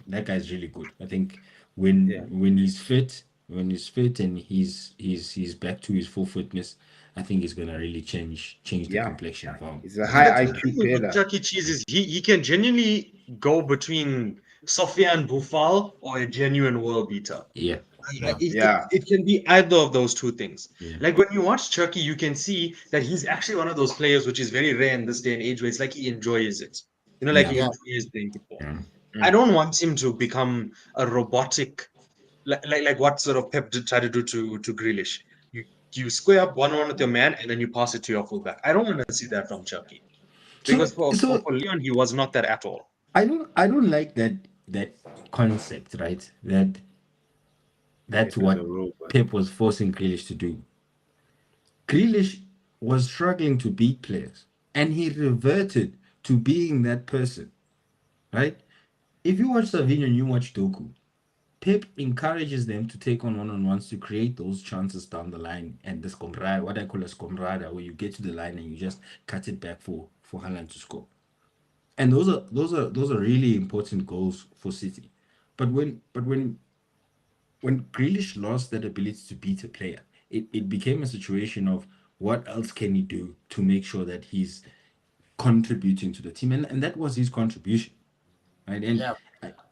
that guy's really good. I think Yeah. when he's fit and he's back to his full fitness, I think he's gonna really change the Yeah. complexion of our He's a And the high of thing our IQ with player. Chuck E. Cheese is he can genuinely go between Sofia and Bufal or a genuine world beater. yeah. Like Yeah. Yeah. it can be either of those two things. Yeah. Like when you watch Chucky, you can see that he's actually one of those players, which is very rare in this day and age, where it's like he enjoys it. You know, like Yeah. he Yeah. enjoys playing football. Yeah. I Mm. don't want him to become a robotic, like what sort of Pep did try to do to Grealish. You square up one with your man and then you pass it to your fullback. I don't want to see that from Chucky because So for Leon he was not that at all. I don't like that concept, right? That's Pep is what a robot. Pep was forcing Grealish to do. Grealish was struggling to beat players, and he reverted to being that person, right? If you watch Savinho and you watch Doku, Pep encourages them to take on one-on-ones to create those chances down the line and this comrade, what I call a scomrada, where you get to the line and you just cut it back for Haaland to score. And those are really important goals for City. But when Grealish lost that ability to beat a player, it became a situation of what else can he do to make sure that he's contributing to the team, and that was his contribution, right? And Yeah.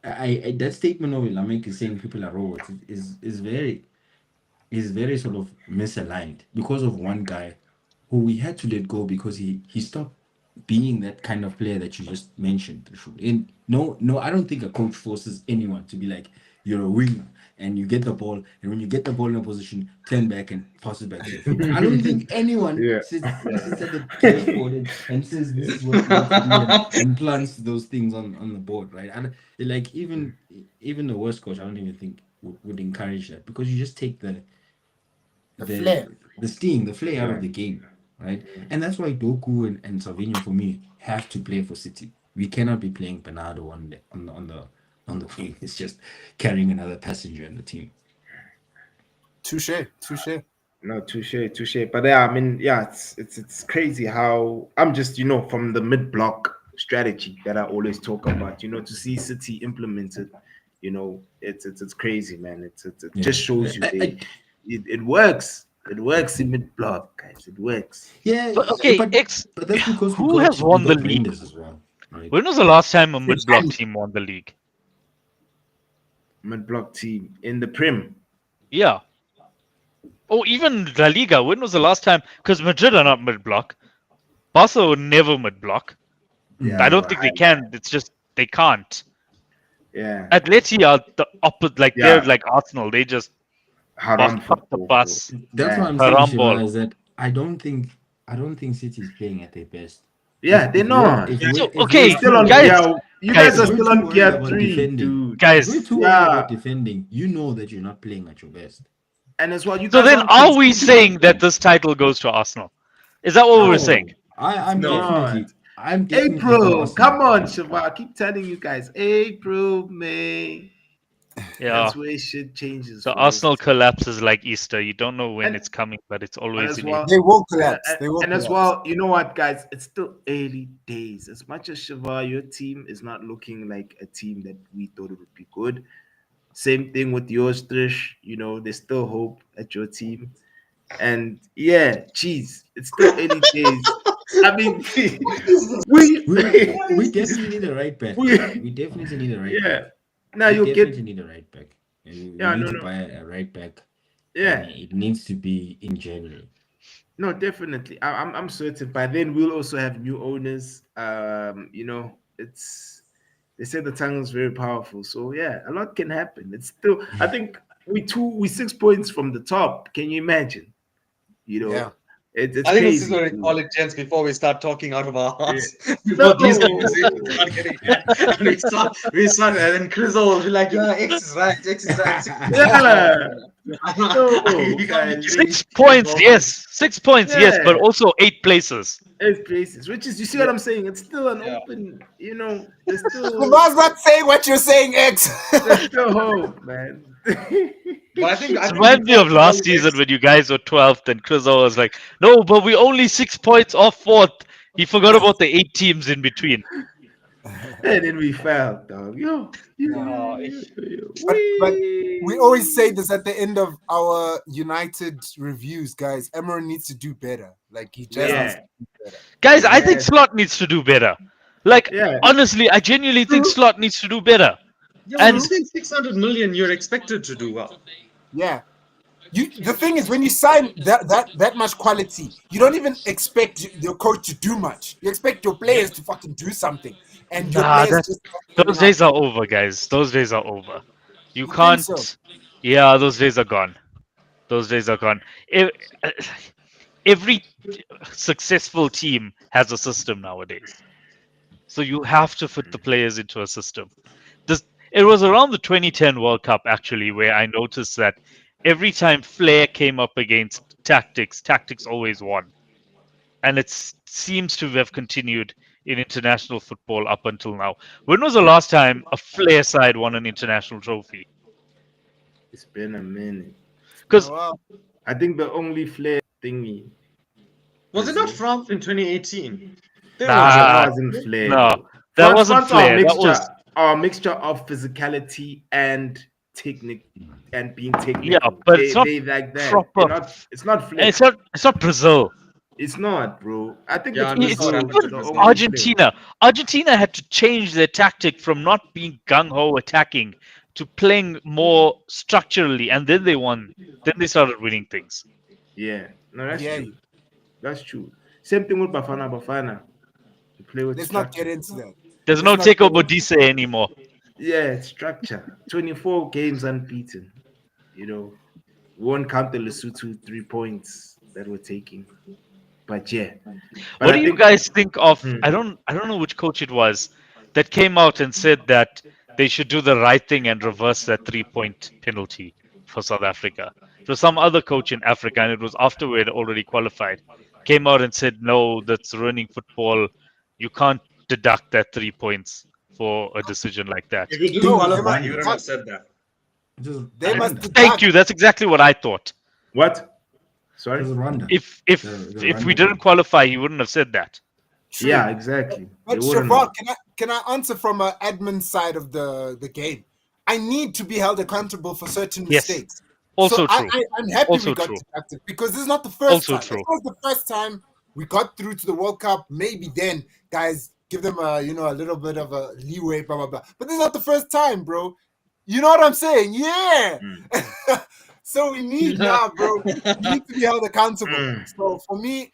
that statement of Lamek is saying people are robots is very sort of misaligned because of one guy who we had to let go because he stopped being that kind of player that you just mentioned. And no, I don't think a coach forces anyone to be like you're a winger and you get the ball, and when you get the ball in a position, turn back and pass it back to your fullback. I don't think anyone Yeah. sits at the dashboard and says this is what you need to do and plants those things on the board, right? And like even the worst coach, I don't even think would encourage that because you just take The flair. the sting, the flair out of Yeah. the game, right? And that's why Doku and Savinho for me have to play for City. We cannot be playing Bernardo on the wing. It's just carrying another passenger in the team. Touche. Touche. No, touche. But yeah, I mean, yeah, it's crazy how I'm just from the mid block strategy that I always talk about. To see City implemented, it's crazy, man. It Yeah, just shows you it works. It works in mid block, guys. It works. Yeah, But okay, but that's because who has we won the got league? Rangers as well, right? When was the last time a mid-block And team won the league? Mid block team in the Prim. Yeah. Oh, even La Liga. When was the last time? Because Madrid are not mid-block. Barca were never mid-block. Yeah, I they don't were think they high. can. It's just they can't. Yeah. Atleti are the opposite. Like they're Yeah. like Arsenal. They just Haram fuck the football. bus. That's what Yeah. I'm saying, Haram Shiva, ball. is that I don't think City is playing at their best. Yeah, they're not. So, If okay, we're They're still too on worried, guys, gear. You guys, guys are if we're still too on worried gear about 3, defending, dude. if we're guys. too worried Yeah. about defending, you know that you're not playing at your best. And as well, you So guys then, aren't are we conceding. saying that this title goes to Arsenal? Is that what we're saying? No, I'm not. definitely for April, Arsenal. come on, Shiva. I keep telling you guys. April, May. Yeah. That's where shit changes The for most Arsenal teams. collapse is like Easter. You don't know when And it's coming, but it's and always as in well, they April. will collapse. They will and as collapse. well, you know what, guys? It's still early days. As much as Shiva, your team is not looking like a team that we thought it would be good. Same thing with yours, Trish. You know, there's still hope at your team. And yeah, geez, it's still early days. I mean, we, We definitely need a right back. we, We definitely need a right yeah. back. Now We you'll definitely get, need a right back. And we yeah, need no, to no, buy a right back, and yeah, it needs to be in January. no, definitely. I'm certain by then we'll also have new owners. You know, it's they say the tongue is very powerful, so yeah, a lot can happen. It's still, I think we 6 points from the top. Can you imagine? You Yeah. know, it's I think this is crazy, where we dude. call it, gents, before we start talking out of our Yeah. hearts. Before these conversations No. start getting and we start, and then Chris will be like, yeah, X is right, X is right. Yeah. We No, can't be guys. getting 6 points, yes. 6 points, yes, but Yeah. also 8 places. Eight places, which is, you see Yeah. what I'm saying? It's still an Yeah. open, you know, there's still Kumar's not saying what you're saying, X. there's still hope, man. But I think It we reminds me talked of about last it, season X. when you guys were 12th and Chris was like, no, but we only 6 points off fourth. He forgot about the 8 teams in between. And then we fell, dog. Uh, But we always say Wee. this at the end of our United reviews, guys. Emery needs to do better. Like he just needs Yeah, to do better. Guys, I think yeah, Slot needs to do better. Like, yeah. honestly, I genuinely think Slot needs to do better. yeah, when you And spend 600 million, you're expected to do well. Yeah. The thing is, when you sign that much quality, you don't even expect your coach to do much. You expect your players to fucking do something, and your nah, players just not those giving up. days are over, guys. Those days are over. You You think can't. so? Yeah, those days are gone. Those days are gone. Ev- Every successful team has a system nowadays. So you have to fit the players into a system. This it was around the 2010 World Cup actually where I noticed that every time flair came up against tactics, tactics always won. And it seems to have continued in international football up until now. When was the last time a flair side won an international trophy? It's been a minute. It's been a Because while. I think the only flair thingy Was it not Brazil. France in 2018? There Nah, was that a nah, wasn't flair, no, bro. that France, wasn't France are flair. That was a mixture of physicality and technique and being yeah, technical. but it's not They like that. They're proper. not. It's not And flair. it's not Brazil. It's not, bro. I think Yeah, it's and we saw what It's Brazil. happened to even The Brazil. only flair. Argentina. Argentina had to change their tactic from not being gung ho attacking to playing more structurally, and then they won. Then they started winning things. Yeah, no, that's Yeah. true. That's true. Same thing with Bafana Bafana. You play with Let's not get structure. into that. There's Let's no not get Teko into Bodise anymore. Yeah, structure. 24 games unbeaten. You know, won't count the Lesotho 3 points that we're taking. But yeah, but What I do you think guys think of? hmm, I don't know which coach it was that came out and said that they should do the right thing and reverse that 3 point penalty for South Africa. It was some other coach in Africa, and it was after we had already qualified. Came out and said, "No, that's ruining football. You can't deduct that 3 points for a decision like that." If you didn't Think no. qualify, he Rwanda. wouldn't have said that. It was They must Rwanda. Thank deduct. you. That's exactly what I thought. what? It Sorry? was Rwanda. If The if the if we Rwanda didn't game. qualify, he wouldn't have said that. True. Yeah, exactly. They But wouldn't Shavar, have. can I answer from an admin side of the game? I need to be held accountable for certain Yes. mistakes. Also true. I'm happy Also we got true. deducted because this is not the first Also time. If true. it was the first time we got through to the World Cup, maybe then, guys, give them a little bit of a leeway, blah blah blah. But this is not the first time, bro. You know what I'm saying? Yeah. So we need now, bro. We need to be held accountable. So for me,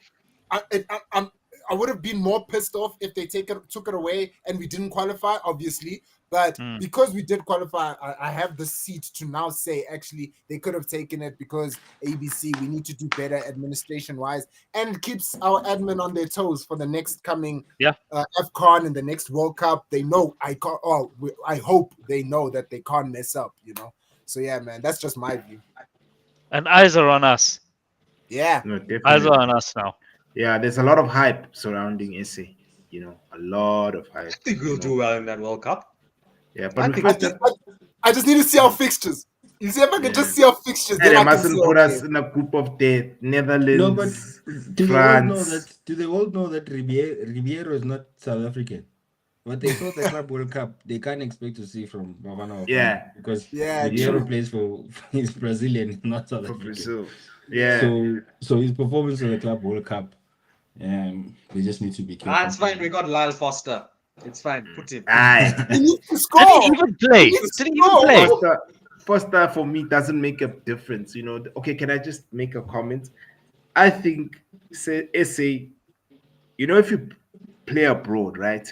I would have been more pissed off if they took it away and we didn't qualify, obviously. But because we did qualify, I have the seat to now say, actually, they could have taken it because ABC, we need to do better administration-wise. And it keeps our admin on their toes for the next coming AFCON and the next World Cup. They know I hope they know that they can't mess up, So, yeah, man, that's just my view. And eyes are on us. Yeah. No, Eyes are definitely. on us now. Yeah, there's a lot of hype surrounding SA. A lot of hype. I think we'll do well in that World Cup. Yeah, I but we think first I just need to see our fixtures. You see, if I can just see our fixtures, and then they I can mustn't say, put okay. us in a group of death. No, but Netherlands, do they all know France. that? Do they all know that Ribeiro is not South African? What they saw the Club World Cup, they can't expect to see from Bafana Yeah. because Yeah, Ribeiro true. plays for he's Brazilian, not South For African. Brazil. Yeah. So his performance in the Club World Cup, they just need to be careful. it's fine. We got Lyle Foster. It's fine. Put him. Aye. He needs to Did score. he even play? He needs to Did he even score. play? Foster for me doesn't make a difference. Okay, can I just make a comment? I think SA, if you play abroad, right?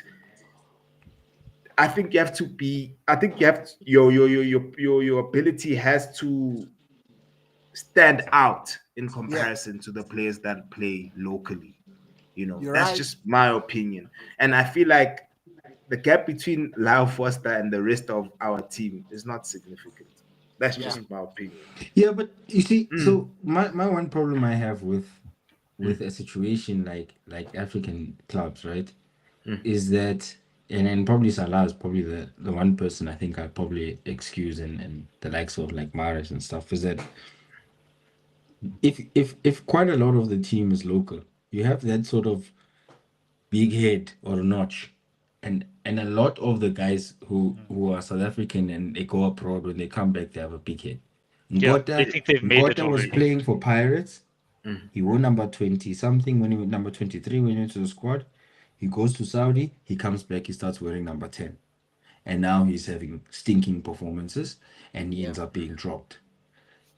I think you have to be. I think you have to, your ability has to stand out in comparison to the players that play locally. You're That's right. just my opinion, and I feel like the gap between Lyle Foster and the rest of our team is not significant. That's just my opinion. Yeah, but you see, so my one problem I have with a situation like African clubs, right, is that and probably Salah is probably the one person I think I'd probably excuse and the likes of like Maris and stuff is that if quite a lot of the team is local, you have that sort of big head or notch. And a lot of the guys who are South African and they go abroad, when they come back, they have a big head. Yeah, they think they've made it Ngota was already. playing for Pirates. He won number 20 something when he was number 23 when he went to the squad. He goes to Saudi, he comes back, he starts wearing number 10. And now he's having stinking performances and he ends up being dropped.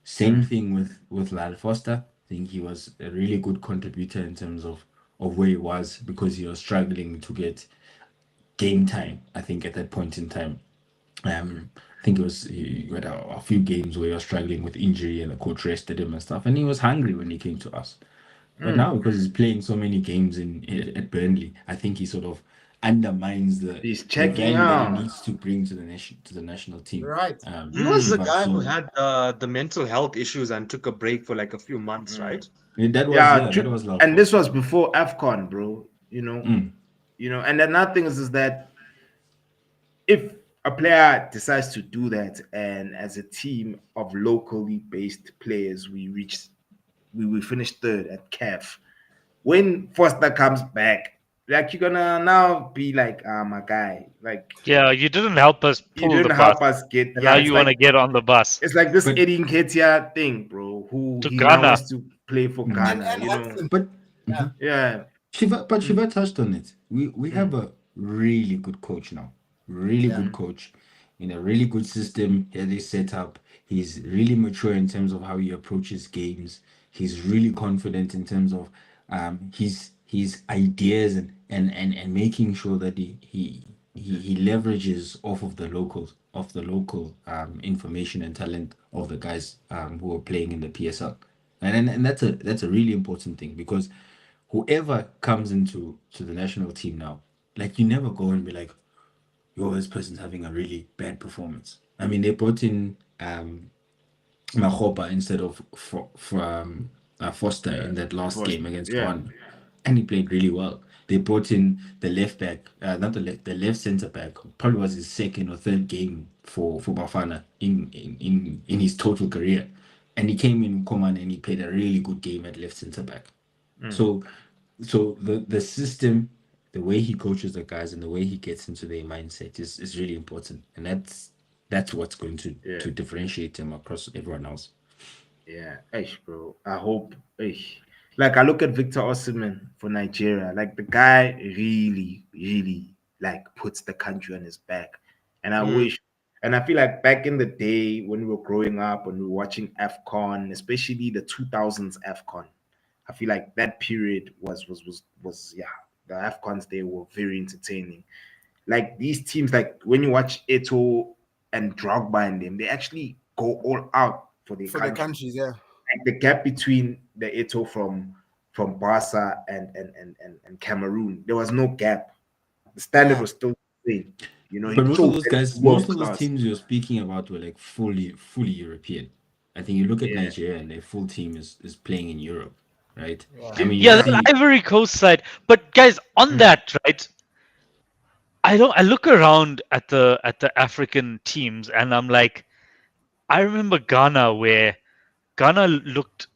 Same thing with Lyle Foster. I think he was a really good contributor in terms of where he was because he was struggling to get game time. I think at that point in time, I think it was he had a few games where he was struggling with injury and the coach rested him and stuff, and he was hungry when he came to us. But now because he's playing so many games at Burnley, I think he sort of undermines He's the checking value that out. he needs to bring to the national team. Right. He was the but guy who so- had the mental health issues and took a break for like a few months, right? that was True. that was love. And this was before AFCON, bro. Mm. And another thing is that if a player decides to do that, and as a team of locally based players, we finished third at CAF. When Foster comes back, like you're gonna now be like, my guy, like Yeah, you didn't help us you pull the didn't bus. help us get. And Yeah, now it's you like want to get on the bus it's like this But- Eddie Nketiah thing, bro. Who to he now Ghana. wants to play for Ghana. And Hudson. But Yeah. Shiva touched on it. We have a really good coach now. Really good coach in a really good system. He had this set up. He's really mature in terms of how he approaches games. He's really confident in terms of his ideas and making sure that he leverages off of the local information and talent of the guys who are playing in the PSL. And that's a really important thing because whoever comes into the national team now, like you never go and be like, yo, this person's having a really bad performance. I mean, they brought in Mahopa instead of Foster in that last Foster, game against yeah. one, and he played really well. They brought in the left back, not the left centre back. Probably was his second or third game for Bafana in his total career, and he came in command and he played a really good game at left centre back. So the system, the way he coaches the guys and the way he gets into their mindset is really important, and that's what's going to differentiate him across everyone else. Yeah, eish, bro. I hope, eish. Like I look at Victor Osimhen for Nigeria. Like the guy really, really like puts the country on his back. And I Mm. wish, and I feel like back in the day when we were growing up and we were watching AFCON, especially the 2000s AFCON, I feel like that period was yeah. The AFCONs they were very entertaining. Like these teams, like when you watch Eto and Drogba and them, they actually go all out for their For the country. countries, yeah. Like the gap between the Eto from Barca and Cameroon, there was no gap. The standard Yeah. was still the same. You know, he But most of showed those that guys, world most of those class. teams you're speaking about were like fully European. I think you look at Yeah, Nigeria and their full team is playing in Europe, right? Yeah. I mean, you Yeah, that see, Ivory Coast side. But guys, on that, right? I don't. I look around at the African teams, and I'm like, I remember Ghana, where Ghana looked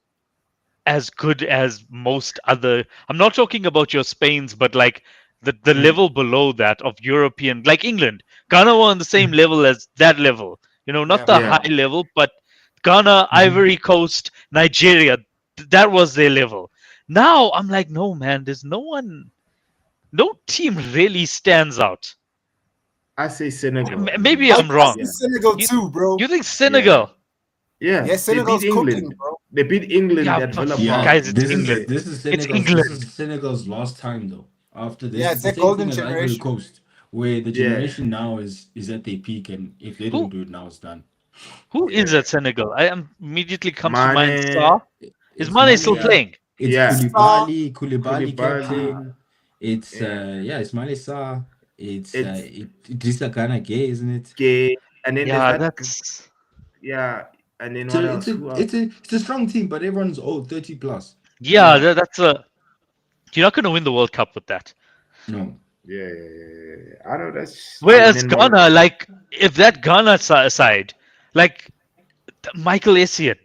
as good as most other. I'm not talking about your Spain's, but like the level below that of European, like England. Ghana were on the same level as that level. You know, not Yeah. the yeah. high level, but Ghana, Mhm. Ivory Coast, Nigeria, that was their level. Now I'm like, no man, there's no one, no team really stands out. I say Senegal. Maybe I, I'm I wrong. see Yeah, Senegal You too, bro. you think yeah, Senegal? Yeah, yeah. They beat Senegal's cooking, England. bro. They beat England Yeah, at but Villa yeah, Park guys, it's this is England. yesterday. this is It's Senegal's this England. is Senegal's last time though. After this, Yeah, it's it's the their same thing golden as Ivory generation. Coast, where the Yeah, generation now is at their peak, and if they don't Who do it now, it's done. who is yeah. at Senegal? I am immediately comes to mind. Mane, Saw. Is It's Mane still Mane, yeah, playing? it's yeah. Star, Koulibaly Koulibaly, captain. It's yeah. yeah, it's Mane Sarr. It's It's Idrissa Gana Gay, isn't it? gay, and then there's Yeah, that. that's Yeah, and then So what else? Who else? it's a strong team, but everyone's old, 30 plus. yeah. Yeah, That's a. You're not going to win the World Cup with that. No. yeah. I know that's. And Whereas then what? Ghana, like, if that Ghana side, like Michael Essien,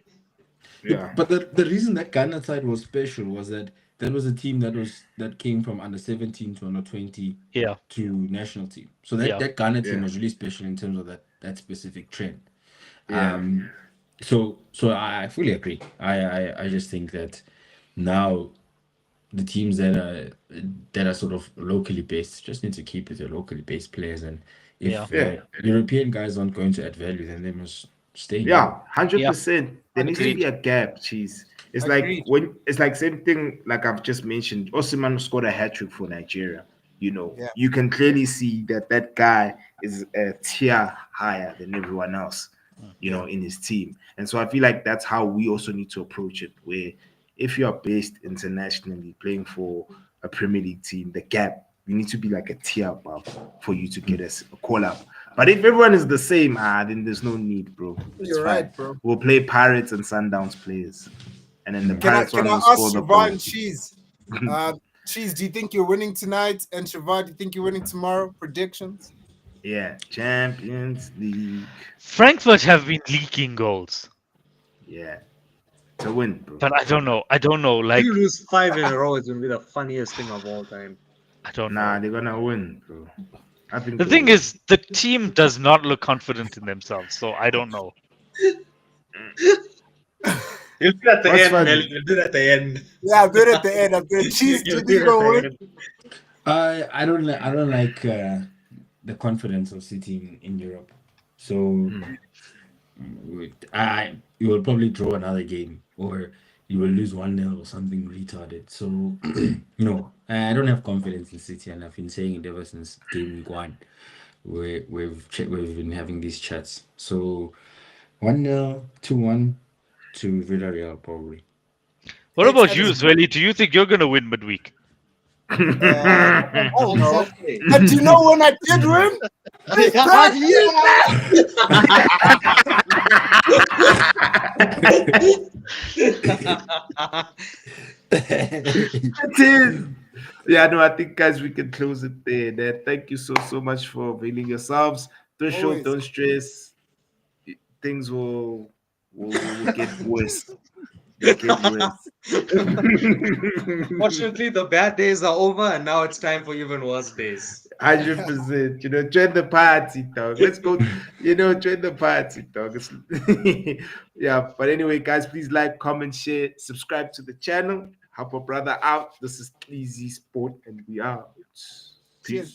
Yeah, Yeah, but the reason that Ghana side was special was that that was a team that came from under 17 to under 20 yeah, to national team. So yeah, that Ghana team yeah, was really special in terms of that specific trend. yeah, So I fully agree. I just think that now the teams that are sort of locally based just need to keep with their locally based players, and yeah, if yeah, European guys aren't going to add value, then they must stay in Europe. yeah. hundred yeah. percent. There needs to Agreed. be a gap. Cheese. It's like agreed. when it's like same thing. Like I've just mentioned, Osimhen scored a hat trick for Nigeria. You know, Yeah. you can clearly see that that guy is a tier higher than everyone else. You Yeah. know, in his team, and so I feel like that's how we also need to approach it. Where if you are based internationally, playing for a Premier League team, the gap you need to be like a tier above for you to get a call up. But if everyone is the same, then there's no need, bro. It's You're fine. right, bro. We'll play Pirates and Sundowns players, and then the Pirates Can one I will ask score the Siobhan goals. Cheese? Cheese, do you think you're winning tonight? And Siobhan, do you think you're winning tomorrow? Predictions? Yeah, Champions League. Frankfurt have been leaking goals, Yeah, to win, bro. but I don't know. I don't know. If Like, you lose 5 in a row, it's gonna be the funniest thing of all time. I don't Nah, know. they're gonna win, bro. I think The they'll thing win. is, the team does not look confident in themselves, so I don't know. You'll do it at the What's end, fun? Mel. You'll do it at the end. Yeah, I'll do it at the end. I'll do it. Cheese, do you You'll think do you're it at going to the win? end. I don't like the confidence of City in Europe. So you will probably draw another game, or you will lose 1-0 or something retarded. So no, I don't have confidence in City, and I've been saying it ever since game week one. We've been having these chats. So 1-0, 2-1 to Villarreal probably. What about I you, just, Zweli? Do you think you're going to win midweek? oh On no. Saturday. And do you know when I did win? This past It is. Yeah, no, I think guys we can close it there. Thank you so much for availing yourselves. Don't show, always. don't stress. Things will get worse. They'll get worse. Fortunately, the bad days are over, and now it's time for even worse days. 100%. Join the party, dog. Let's go. Join the party, dog. Yeah. But anyway, guys, please like, comment, share, subscribe to the channel. Help a brother out. This is Easy Sport, and we are. Cheers.